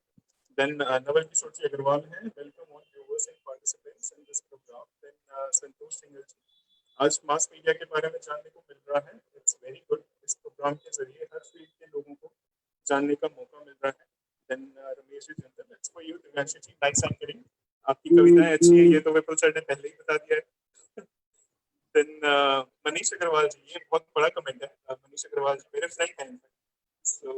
[SPEAKER 1] Then नवल किशोर जी अग्रवाल हैं, welcome all viewers and participants in this programme. Then Santosh Singh ji, आज मास मीडिया के बारे में जानने को मिल रहा है, इट्स वेरी गुड। इस प्रोग्राम के जरिए हर फील्ड के लोगों को जानने का मौका मिल रहा है। Then Ramesh ji general, it's for you Divyanshi ji, nice anchoring, आपकी कविताएं अच्छी हैं, ये तो विपुल सर ने पहले ही बता दिया है। Then मनीष अग्रवाल जी, ये बहुत बड़ा कमेंट है, मनीष अग्रवाल जी मेरे फ्रेंड हैं। So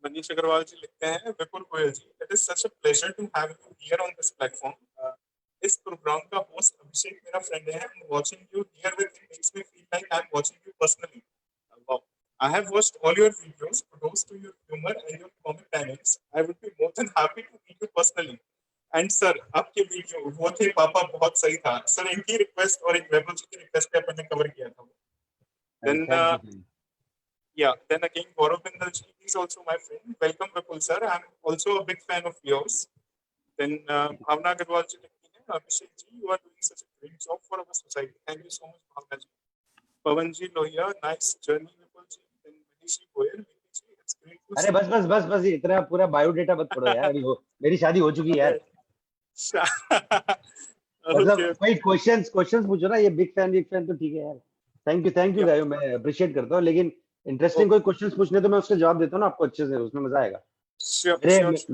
[SPEAKER 1] मनीष अग्रवाल जी लिखते हैं, Vipul Goyal ji, it is such a pleasure to have you here on this platform. इस प्रोग्राम का होस्ट अभिषेक मेरा फ्रेंड है, and watching you here with him makes me feel like I am watching you personally. Wow, I have watched all your videos. Kudos to your humor and your comic timings. I would be more than happy to meet you personally. And sir, आपके video वो थे पापा बहुत सही था sir, इनकी request और एक वेबल जी की रिक्वेस्ट पे अपन ने कवर किया था। Then yeah, then again Gaurav Bindal ji is also my friend. Welcome Vipul sir. I'm also a big fan of yours. Then Bhavna Agarwal ji लिखती हैं, Abhishek ji, you are doing such a great job for our society. Thank you so much Bhavna ji. Pawan ji Lohia, nice journey Vipul ji. Then Manish ji Goyal, it's great to
[SPEAKER 6] अरे बस इतना पूरा biodata मत पढ़ो यार, अभी मेरी शादी हो चुकी है यार। मतलब कोई क्वेश्चंस पूछो ना, ये बिग फैन तो ठीक है यार। थैंक यू गाइस, मैं अप्रिशिएट करता हूँ, लेकिन इंटरेस्टिंग कोई क्वेश्चंस पूछने तो मैं उसका जवाब देता हूँ ना आपको अच्छे से, उसमें मजा आएगा।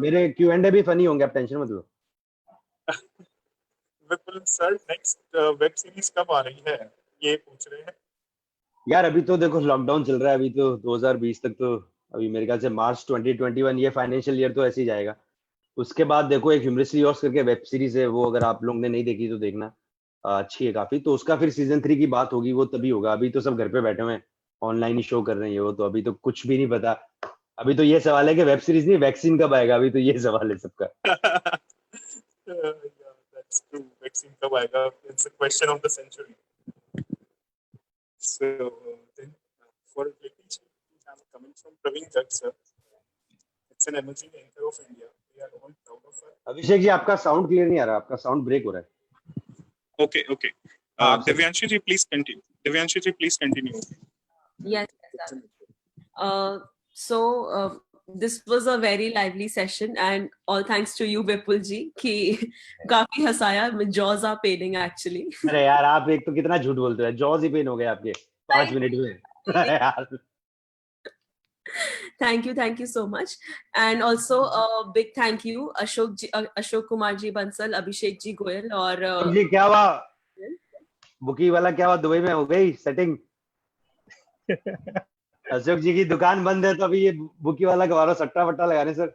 [SPEAKER 6] मेरे Q&A भी फनी होंगे, आप टेंशन मत लो।
[SPEAKER 1] विपुल सर, नेक्स्ट वेब सीरीज कब आ रही है ये पूछ रहे हैं
[SPEAKER 6] यार। अभी तो देखो लॉकडाउन चल रहा है, अभी तो 2020 तक तो, अभी मेरे ख्याल से मार्च 2021 ये फाइनेंशियल ईयर तो ऐसे ही जाएगा। उसके बाद देखो एक ह्यूमरसली यॉर्स करके वेब सीरीज है, वो अगर आप लोगों ने नहीं देखी तो देखना, अच्छी है काफी। तो उसका फिर सीजन 3 की बात होगी, वो तभी होगा। अभी तो सब घर पे बैठे हुए हैं, ऑनलाइन ही शो कर रहे हैं वो, तो अभी तो कुछ भी नहीं पता। अभी तो ये सवाल है कि वेब सीरीज नहीं वैक्सीन कब आएगा, अभी तो ये सवाल है सबका।
[SPEAKER 1] That's true. Vaccine कब आएगा? It's a question of the century. So then for literature, we have a comment from Praveen Jagg sir. It's an emerging anchor of India. We are all proud of her.
[SPEAKER 6] Abhishek ji आपका sound clear नहीं आ रहा, आपका sound break हो रहा है।
[SPEAKER 1] Okay. Divyanshi ji, please continue. Divyanshi ji, please continue.
[SPEAKER 2] Yes. So this was a very lively session, and all thanks to you Vipul ji कि काफी हंसाया। jaws are paining actually.
[SPEAKER 6] अरे यार आप एक तो कितना झूठ बोलते हो, जॉज ही पेन हो गए आपके 5 मिनट में यार।
[SPEAKER 2] Thank you so much, and also a big thank you Ashok Kumar ji Bansal, Abhishek ji Goyal और
[SPEAKER 6] जी क्या हुआ, बुकी वाला क्या हुआ, दुबई में हो गई सेटिंग? अशोक जी की दुकान बंद है तो अभी ये बुकी वाला गवारो सट्टा वट्टा लगाने सर।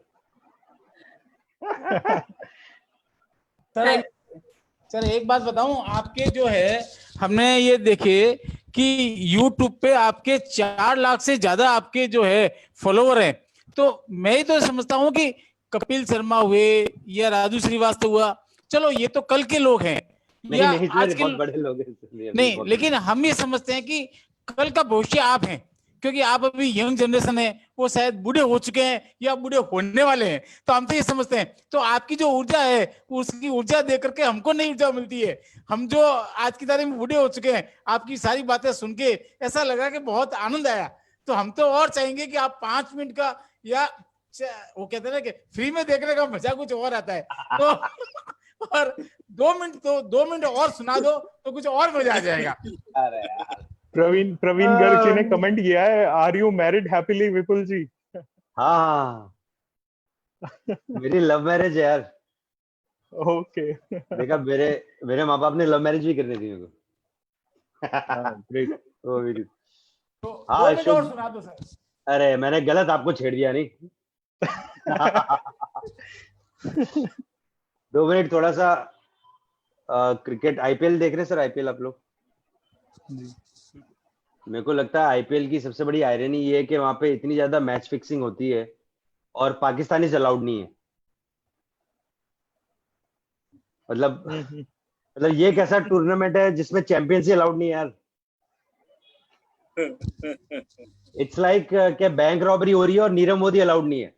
[SPEAKER 9] सर एक बात बताऊं, आपके जो है हमने ये देखे कि YouTube पे आपके 4 लाख से ज्यादा आपके जो है फॉलोवर हैं। तो मैं ही तो समझता हूं कि कपिल शर्मा हुए या राजू श्रीवास्तव हुआ, चलो ये तो कल के लोग हैं या
[SPEAKER 6] नहीं
[SPEAKER 9] आज
[SPEAKER 6] इसमें
[SPEAKER 9] के
[SPEAKER 6] बहुत बड़े लोग हैं इसलिए अभी
[SPEAKER 9] नहीं,
[SPEAKER 6] बहुत
[SPEAKER 9] लेकिन हम ये समझते हैं कि कल का भविष्य आप हैं, क्योंकि आप अभी यंग जनरेशन है, वो शायद बूढ़े हो चुके हैं या बूढ़े होने वाले हैं, तो हम तो ये समझते हैं। तो आपकी जो ऊर्जा है, उसकी ऊर्जा दे करके हमको नई ऊर्जा मिलती है। हम जो आज की तारीख में बूढ़े हो चुके हैं, आपकी सारी बातें सुन के ऐसा लगा कि बहुत आनंद आया। तो हम तो और चाहेंगे कि आप 5 मिनट का या वो कहते हैं ना कि फ्री में देखने का मजा कुछ और आता है, तो और 2 मिनट और सुना दो तो कुछ और मजा आ जाएगा।
[SPEAKER 6] अरे यार
[SPEAKER 1] प्रवीण गर्ग जी ने कमेंट किया है, आर यू मैरिड हैप्पीली विपुल जी?
[SPEAKER 6] हाँ मेरी लव मैरिज है यार।
[SPEAKER 1] ओके
[SPEAKER 6] देखा, मेरे माँ बाप ने लव मैरिज भी करनी थी मेरे को।
[SPEAKER 1] ग्रेट।
[SPEAKER 6] वो भी
[SPEAKER 9] तो
[SPEAKER 6] हाँ,
[SPEAKER 9] 2 मिनट और सुना दो सर।
[SPEAKER 6] अरे मैंने गलत आपको छेड़ दिया नहीं। 2 मिनट थोड़ा सा क्रिकेट आईपीएल देख रहे सर? आईपीएल आप लोग? मेरे को लगता है आईपीएल की सबसे बड़ी आयरनी ये है कि वहां पे इतनी ज्यादा मैच फिक्सिंग होती है और पाकिस्तानी अलाउड नहीं है। मतलब ये कैसा टूर्नामेंट है जिसमें चैंपियंस ही अलाउड नहीं है यार? इट्स लाइक क्या बैंक रॉबरी हो रही है और नीरव मोदी अलाउड नहीं है।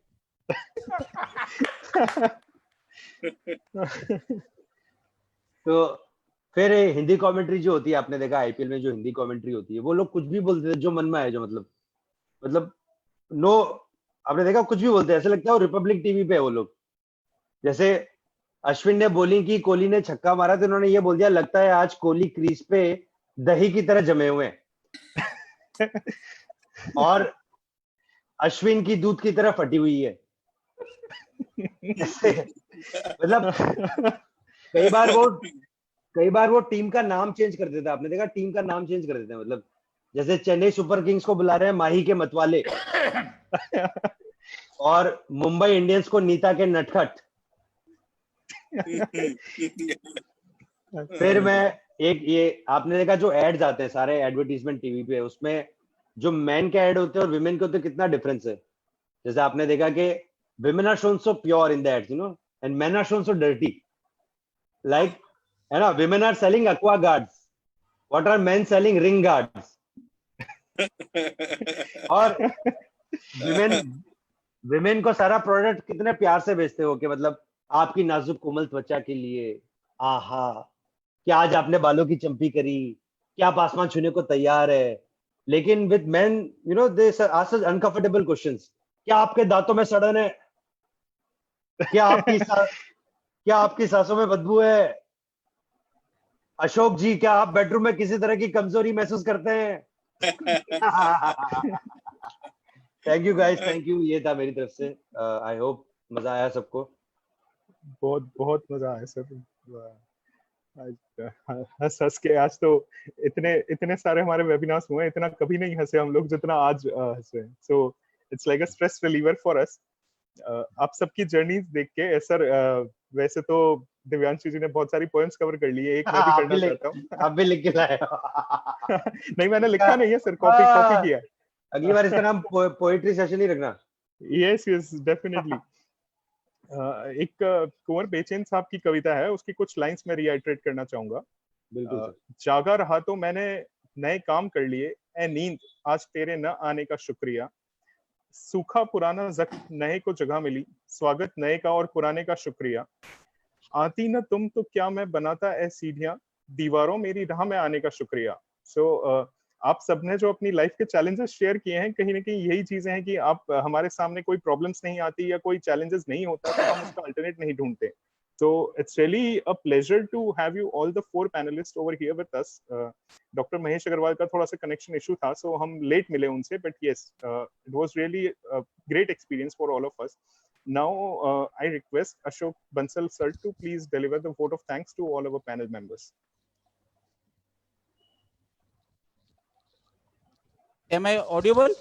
[SPEAKER 6] तो फिर हिंदी कमेंट्री जो होती है, आपने देखा आईपीएल में जो हिंदी कमेंट्री होती है, वो लोग कुछ भी बोलते थे जो मन में आए, जो मतलब नो, आपने देखा कुछ भी बोलते हैं, ऐसा लगता है वो रिपब्लिक टीवी पे है वो लोग। जैसे अश्विन ने बॉलिंग की, कोहली ने छक्का मारा, तो उन्होंने ये बोल दिया लगता है आज कोहली क्रीज पे दही की तरह जमे हुए हैं और अश्विन की दूध की तरह फटी हुई है। मतलब कई बार वो टीम का नाम चेंज कर देता है। आपने देखा टीम का नाम चेंज कर देते हैं, मतलब जैसे चेन्नई सुपर किंग्स को बुला रहे हैं माही के मतवाले और मुंबई इंडियंस को नीता के नटखट। फिर मैं ये आपने देखा जो एड्स आते हैं सारे एडवर्टीजमेंट टीवी पे, उसमें जो मैन के एड होते हैं और विमेन के होते हैं कितना डिफरेंस है। जैसे आपने देखा कि women are shown so pure in the ads, you know, and men are shown so dirty, like, है ना, women are selling aqua guards, what are men selling ring guards. और विमेन को सारा प्रोडक्ट कितने प्यार से बेचते हो कि मतलब आपकी नाजुक कोमल त्वचा के लिए, आहा क्या आज आपने बालों की चंपी करी, क्या आप आसमान छूने को तैयार है। लेकिन with main, you know, they ask such uncomfortable questions. क्या आपके दांतों में सड़न है? क्या आपकी सांसों में बदबू है? अशोक जी, क्या आप बेडरूम में किसी तरह की कमजोरी महसूस करते हैं? Thank you guys, thank you. ये था मेरी तरफ से। आई होप मजा आया सबको।
[SPEAKER 1] बहुत मजा आया सर। हंस हंस के आज तो इतने सारे हमारे वेबिनार्स हुए, इतना कभी नहीं हंसे हम लोग जितना आज हंसे। So it's like a stress reliever for us. आप सबकी जर्नीज देख के सर, वैसे तो दिव्यांशु जी ने बहुत सारी पोएम्स कवर कर ली है, एक मैं भी करना चाहता हूँ।
[SPEAKER 6] आप भी लिख के लाए?
[SPEAKER 1] नहीं, मैंने लिखा नहीं है सर, कॉपी किया है।
[SPEAKER 6] अगली बार इसका नाम पोएट्री सेशन ही रखना।
[SPEAKER 1] Yes definitely. एक कुंवर बेचैन साहब की कविता है, उसकी कुछ लाइंस में रिआइटरेट करना चाहूंगा। जागा रहा तो मैंने नए काम कर लिए, ए नींद आज तेरे न आने का शुक्रिया। सूखा पुराना जख्म नए को जगह मिली, स्वागत नए का और पुराने का शुक्रिया। आती न तुम तो क्या मैं बनाता ए सीढ़ियां, दीवारों मेरी राह में आने का शुक्रिया। सो आप सबने जो अपनी लाइफ के चैलेंजेस शेयर किए हैं, कहीं ना कहीं यही चीजें हैं कि आप हमारे सामने कोई प्रॉब्लम्स नहीं आती या कोई चैलेंजेस नहीं होता तो हम उसका अल्टरनेट नहीं ढूंढते। So it's really a pleasure to have you all the 4 panelists over here with us. Dr. Mahesh Agarwal का थोड़ा सा connection issue था, so हम late मिले उनसे, but yes, it was really a great experience for all of us. Now I request Ashok Bansal sir to please deliver the vote of thanks to all our panel members.
[SPEAKER 9] Am I audible?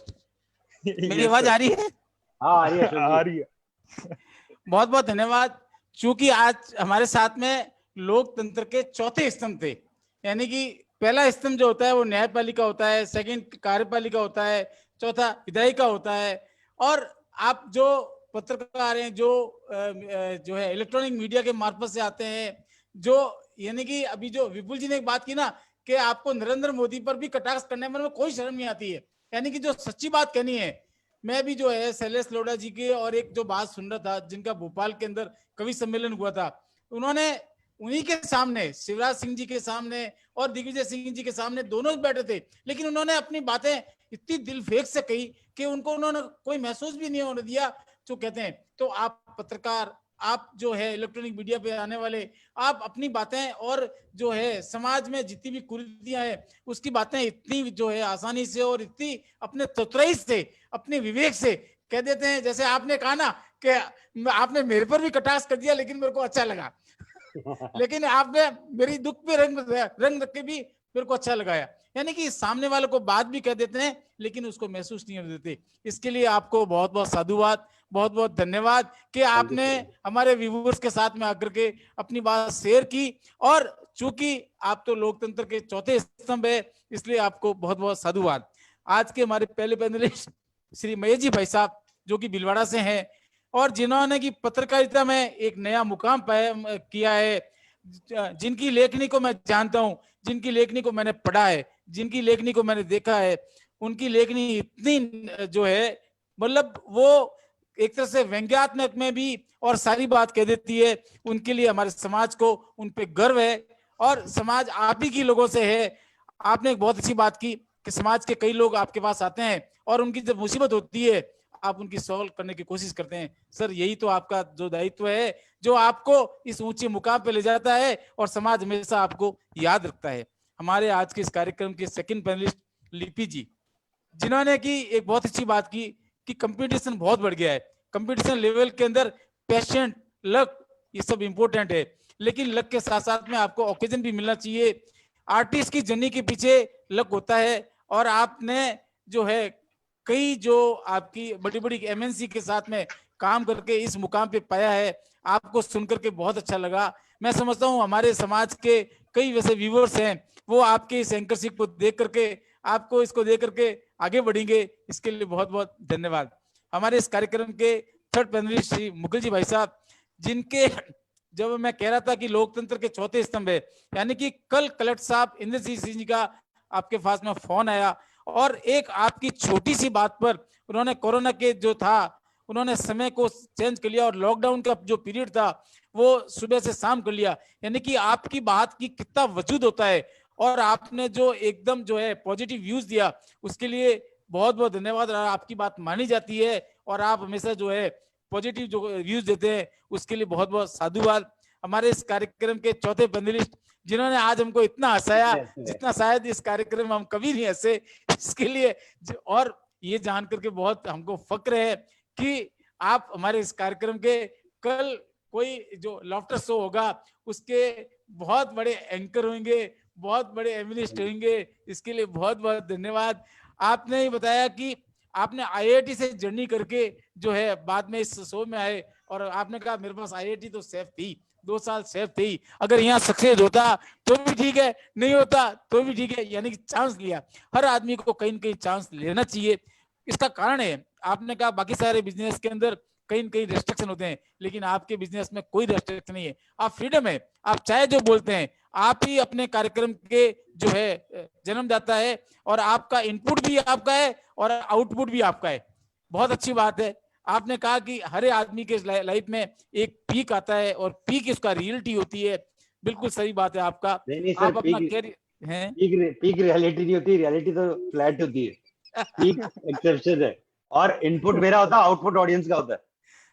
[SPEAKER 9] मेरी आवाज आ रही है?
[SPEAKER 6] हाँ आ रही है।
[SPEAKER 9] बहुत बहुत धन्यवाद। चूंकि आज हमारे साथ में लोकतंत्र के चौथे स्तंभ थे, यानी कि पहला स्तंभ जो होता है वो न्यायपालिका होता है, सेकंड कार्यपालिका होता है, चौथा विधायिका होता है। और आप जो पत्रकार हैं, जो है इलेक्ट्रॉनिक मीडिया के मार्फत से आते हैं, जो यानी कि अभी जो विपुल जी ने एक बात की ना कि आपको नरेंद्र मोदी पर भी कटाक्ष करने में कोई शर्म नहीं आती है, यानी कि जो सच्ची बात कहनी है। मैं भी जो है शैलेश लोढ़ा जी के और एक जो बात सुन रहा था जिनका भोपाल के अंदर कवि सम्मेलन हुआ था, उन्होंने उन्हीं के सामने, शिवराज सिंह जी के सामने और दिग्विजय सिंह जी के सामने दोनों बैठे थे, लेकिन उन्होंने अपनी बातें इतनी दिल फेंक से कही कि उनको उन्होंने कोई महसूस भी नहीं होने दिया। जो कहते हैं तो आप पत्रकार, आप जो है इलेक्ट्रॉनिक मीडिया पे आने वाले, आप अपनी बातें और जो है समाज में जितनी भी कुरीतियां हैं उसकी बातें इतनी जो है आसानी से और इतनी अपने चतुराई से, अपने विवेक से कह देते हैं। जैसे आपने कहा ना कि आपने मेरे पर भी कटाक्ष कर दिया लेकिन मेरे को अच्छा लगा लेकिन आपने मेरी दुख पे रंग रख के भी मेरे को अच्छा लगाया, यानी कि सामने वाले को बात भी कह देते हैं लेकिन उसको महसूस नहीं होने देते। इसके लिए आपको बहुत बहुत साधुवाद, बहुत बहुत धन्यवाद कि आपने हमारे व्यूअर्स के साथ में आकर के अपनी बात शेयर की। और चूंकि आप तो लोकतंत्र के चौथे स्तंभ है, इसलिए आपको बहुत बहुत साधुवाद। आज के हमारे पहले पैनलिस्ट श्री महेश जी भाई साहब जो कि भीलवाड़ा से हैं और जिन्होंने की पत्रकारिता में एक नया मुकाम किया है, जिनकी लेखनी को मैं जानता हूं, जिनकी लेखनी को मैंने पढ़ा है, जिनकी लेखनी को मैंने देखा है, उनकी लेखनी इतनी जो है मतलब वो एक तरह से व्यंग्यात्मक में भी और सारी बात कह देती है। उनके लिए हमारे समाज को उन पे गर्व है और समाज आप ही की लोगों से है। आपने एक बहुत अच्छी बात की कि समाज के कई लोग आपके पास आते हैं और उनकी जब मुसीबत होती है आप उनकी सॉल्व करने की कोशिश करते हैं। सर यही तो आपका जो दायित्व है जो आपको इस ऊंचे मुकाम पे ले जाता है और समाज हमेशा आपको याद रखता है। हमारे आज के इस कार्यक्रम के सेकंड पैनलिस्ट लिपि जी, जिन्होंने की एक बहुत अच्छी बात की कि कंपटीशन बहुत बढ़ गया है। कंपटीशन लेवल के अंदर पेशेंट, लक ये सब इंपॉर्टेंट है, लेकिन लक के साथ साथ में आपको ओकेजन भी मिलना चाहिए। आर्टिस्ट की जर्नी के पीछे लक होता है और आपने जो है कई जो आपकी बड़ी बड़ी एमएनसी के साथ में काम करके इस मुकाम पे पाया है। आपको सुनकर के बहुत अच्छा लगा। मैं समझता हूँ हमारे समाज के कई वैसे व्यूअर्स हैं, वो आपके इस एंकरशिप को देख करके, आपको इसको देख करके आगे बढ़ेंगे। इसके लिए बहुत बहुत धन्यवाद। हमारे इस कार्यक्रम के थर्ड पैनलिस्ट श्री मुकुल जी भाई साहब, जिनके जब मैं कह रहा था कि लोकतंत्र के चौथे स्तंभ है, यानी कि कल कलेक्टर साहब इंद्र सिंह जी का आपके पास में फोन आया और एक आपकी छोटी सी बात पर उन्होंने कोरोना के जो था उन्होंने समय को चेंज कर लिया और लॉकडाउन का जो पीरियड था वो सुबह से शाम कर लिया। यानी कि आपकी बात की कितना वजूद होता है और आपने जो एकदम जो है पॉजिटिव व्यूज दिया उसके लिए बहुत बहुत धन्यवाद। आपकी बात मानी जाती है और आप हमेशा जो है पॉजिटिव जो व्यूज देते हैं उसके लिए बहुत बहुत साधुवाद। हमारे इस कार्यक्रम के चौथे पैनलिस्ट जिन्होंने आज हमको इतना हंसाया जितना शायद इस कार्यक्रम में हम कभी नहीं हंसे, इसके लिए और ये जान करके बहुत हमको फक्र है कि आप हमारे इस कार्यक्रम के कल कोई जो लाफ्टर शो होगा उसके बहुत बड़े एंकर होंगे, बहुत बड़े एमिनिस्ट होंगे। इसके लिए बहुत बहुत धन्यवाद। आपने ही बताया कि आपने आईआईटी से जर्नी करके जो है बाद में इस शो में आए और आपने कहा मेरे पास आईआईटी तो सेफ थी, 2 साल सेफ थी, अगर यहाँ सक्सेस होता तो भी ठीक है, नहीं होता तो भी ठीक है, यानी कि चांस लिया। हर आदमी को कहीं न कहीं चांस लेना चाहिए। इसका कारण है आपने कहा बाकी सारे बिजनेस के अंदर कहीं न कहीं रेस्ट्रिक्शन होते हैं, लेकिन आपके बिजनेस में कोई रेस्ट्रिक्शन नहीं है। आप फ्रीडम है, आप चाहे जो बोलते हैं, आप ही अपने कार्यक्रम के जो है जन्मदाता है और आपका इनपुट भी आपका है और आउटपुट भी आपका है। बहुत अच्छी बात है। आपने कहा कि हर आदमी के लाइफ में एक पीक आता है और पीक उसका रियलिटी होती है। बिल्कुल सही बात है आपका।
[SPEAKER 6] नहीं
[SPEAKER 9] आप
[SPEAKER 6] सर,
[SPEAKER 9] अपना कैरियर है,
[SPEAKER 6] पीक रियलिटी नहीं होती, रियलिटी तो फ्लैट होती है, पीक एक्सेप्शन है और इनपुट मेरा होता है, आउटपुट ऑडियंस का होता है।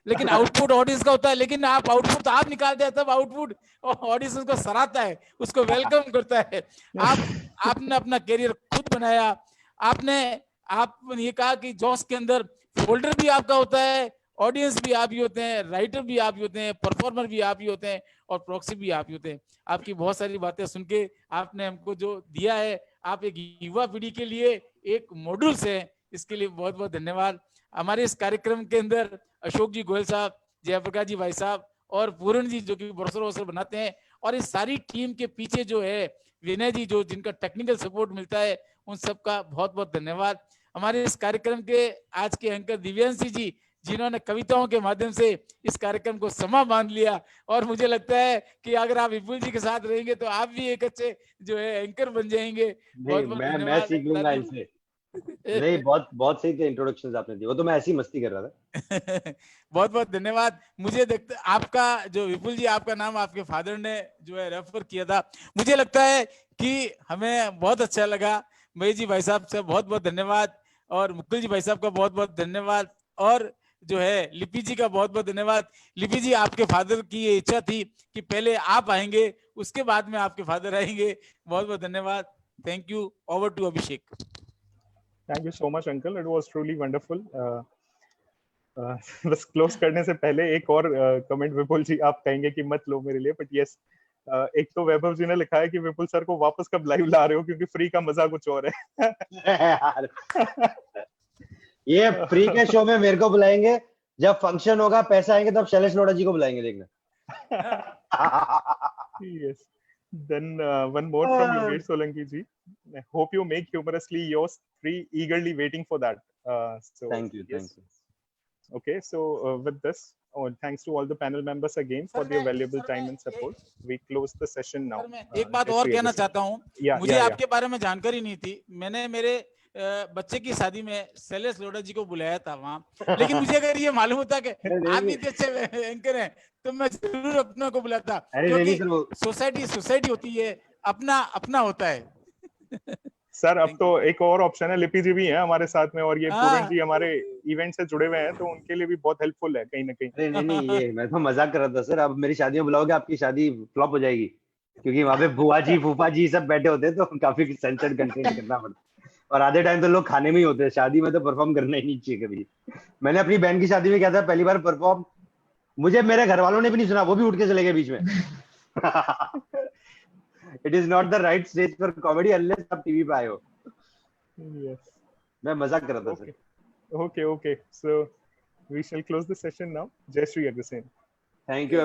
[SPEAKER 9] लेकिन आउटपुट ऑडियंस का होता है, लेकिन आप आउटपुट तो आप निकालते हैं, तब आउटपुट ऑडियंस उसको सराहता है, उसको वेलकम करता है। आपने अपना कैरियर खुद बनाया। आपने ये कहा कि जॉस के अंदर फोल्डर भी आपका होता है, ऑडियंस भी आप ही होते हैं, राइटर भी आप ही होते हैं, परफॉर्मर भी आप ही होते हैं और प्रॉक्सी भी आप ही होते हैं। आपकी बहुत सारी बातें सुन के आपने हमको जो दिया है, आप एक युवा पीढ़ी के लिए एक मॉड्यूल्स है, इसके लिए बहुत बहुत धन्यवाद। हमारे इस कार्यक्रम के अंदर अशोक जी गोयल साहब, जयप्रकाश जी भाई साहब और पूर्ण जी जो कि ब्रोशर बनाते हैं, और इस सारी टीम के पीछे जो है विनय जी जो जिनका टेक्निकल सपोर्ट मिलता है, उन सबका बहुत बहुत धन्यवाद। हमारे इस कार्यक्रम के आज के एंकर दिव्यांशी जी जिन्होंने कविताओं के माध्यम से इस कार्यक्रम को समा बांध लिया। और मुझे लगता है कि अगर आप विपुल जी के साथ रहेंगे तो आप भी एक अच्छे जो है एंकर बन जाएंगे।
[SPEAKER 6] नहीं,
[SPEAKER 9] बहुत बहुत
[SPEAKER 6] मैं
[SPEAKER 9] धन्यवाद
[SPEAKER 6] सीख लूंगा इनसे। नहीं, बहुत सही थे इंट्रोडक्शन आपने दी, वो तो मैं ऐसी मस्ती कर रहा था।
[SPEAKER 9] बहुत बहुत धन्यवाद। मुझे आपका जो विपुल जी, आपका नाम आपके फादर ने जो है रेफर किया था, मुझे लगता है कि हमें बहुत अच्छा लगा। महेश जी भाई साहब से बहुत बहुत धन्यवाद, और मुकुल जी भाई साहब का बहुत बहुत धन्यवाद, और जो है लिपि जी का बहुत बहुत धन्यवाद। लिपि जी, आपके फादर की ये इच्छा थी कि पहले आप आएंगे, उसके बाद में आपके फादर आएंगे। बहुत बहुत धन्यवाद। Thank you. Over to Abhishek.
[SPEAKER 1] Thank you so much uncle, it was truly wonderful. बस क्लोज करने से पहले एक और कमेंट विपुल जी आप कहेंगे कि मत लो मेरे लिए, बट यस, एक तो वैभव जी ने लिखा है कि विपुल सर को वापस कब लाइव ला रहे हो, क्योंकि फ्री का मजा कुछ और है।
[SPEAKER 6] ये फ्री के शो में मेरे को बुलाएंगे, जब फंक्शन होगा पैसा आएंगे तब शैलेश लोढ़ा जी को बुलाएंगे, देखना।
[SPEAKER 1] Yes. Then one more from Yogesh Solanki ji. I hope you make humorously yours. Three eagerly waiting for that. So
[SPEAKER 6] Thank you,
[SPEAKER 1] yes.
[SPEAKER 6] thank you.
[SPEAKER 1] Okay, so with this, thanks to all the panel members again for their valuable time and support. We close the session now.
[SPEAKER 9] Sir, मैं एक बात और कहना चाहता हूँ। मुझे आपके बारे में जानकारी नहीं थी। मैंने मेरे बच्चे की शादी में शैलेश लोढ़ा जी को बुलाया था वहाँ, लेकिन मुझे अगर ये मालूम होता कि आप भी अच्छे एंकर हैं तो मैं जरूर अपनों को बुलाता, क्योंकि सोसाइटी होती है, अपना होता है।
[SPEAKER 1] सर, अब तो एक और ऑप्शन है, लिपि जी भी हैं हमारे साथ में, और ये पूरन जी हमारे इवेंट से जुड़े हुए हैं, तो उनके लिए भी बहुत हेल्पफुल है कहीं ना कहीं।
[SPEAKER 6] नहीं, ये मैं तो मजाक कर रहा था सर। अब मेरी शादी में बुलाओगे, आपकी शादी फ्लॉप हो जाएगी, क्योंकि वहां पे बुआ जी फूफा जी सब बैठे होते हैं, तो काफी सेंसर्ड कंटेंट करना पड़ता है, और आधे टाइम तो लोग खाने में ही होते हैं। शादी में तो परफॉर्म करना ही नहीं चाहिए कभी। मैंने अपनी बहन की शादी में किया था पहली बार परफॉर्म, मुझे मेरे घर वालों ने भी नहीं सुना, वो भी उठ के चले गए बीच में। It is not the right stage for comedy unless आप टीवी पे आए हो।
[SPEAKER 1] Yes.
[SPEAKER 6] मैं मजाक कर रहा था sir.
[SPEAKER 1] Okay. So we shall close the session now. Jai Shri Agrasen.
[SPEAKER 6] Thank you.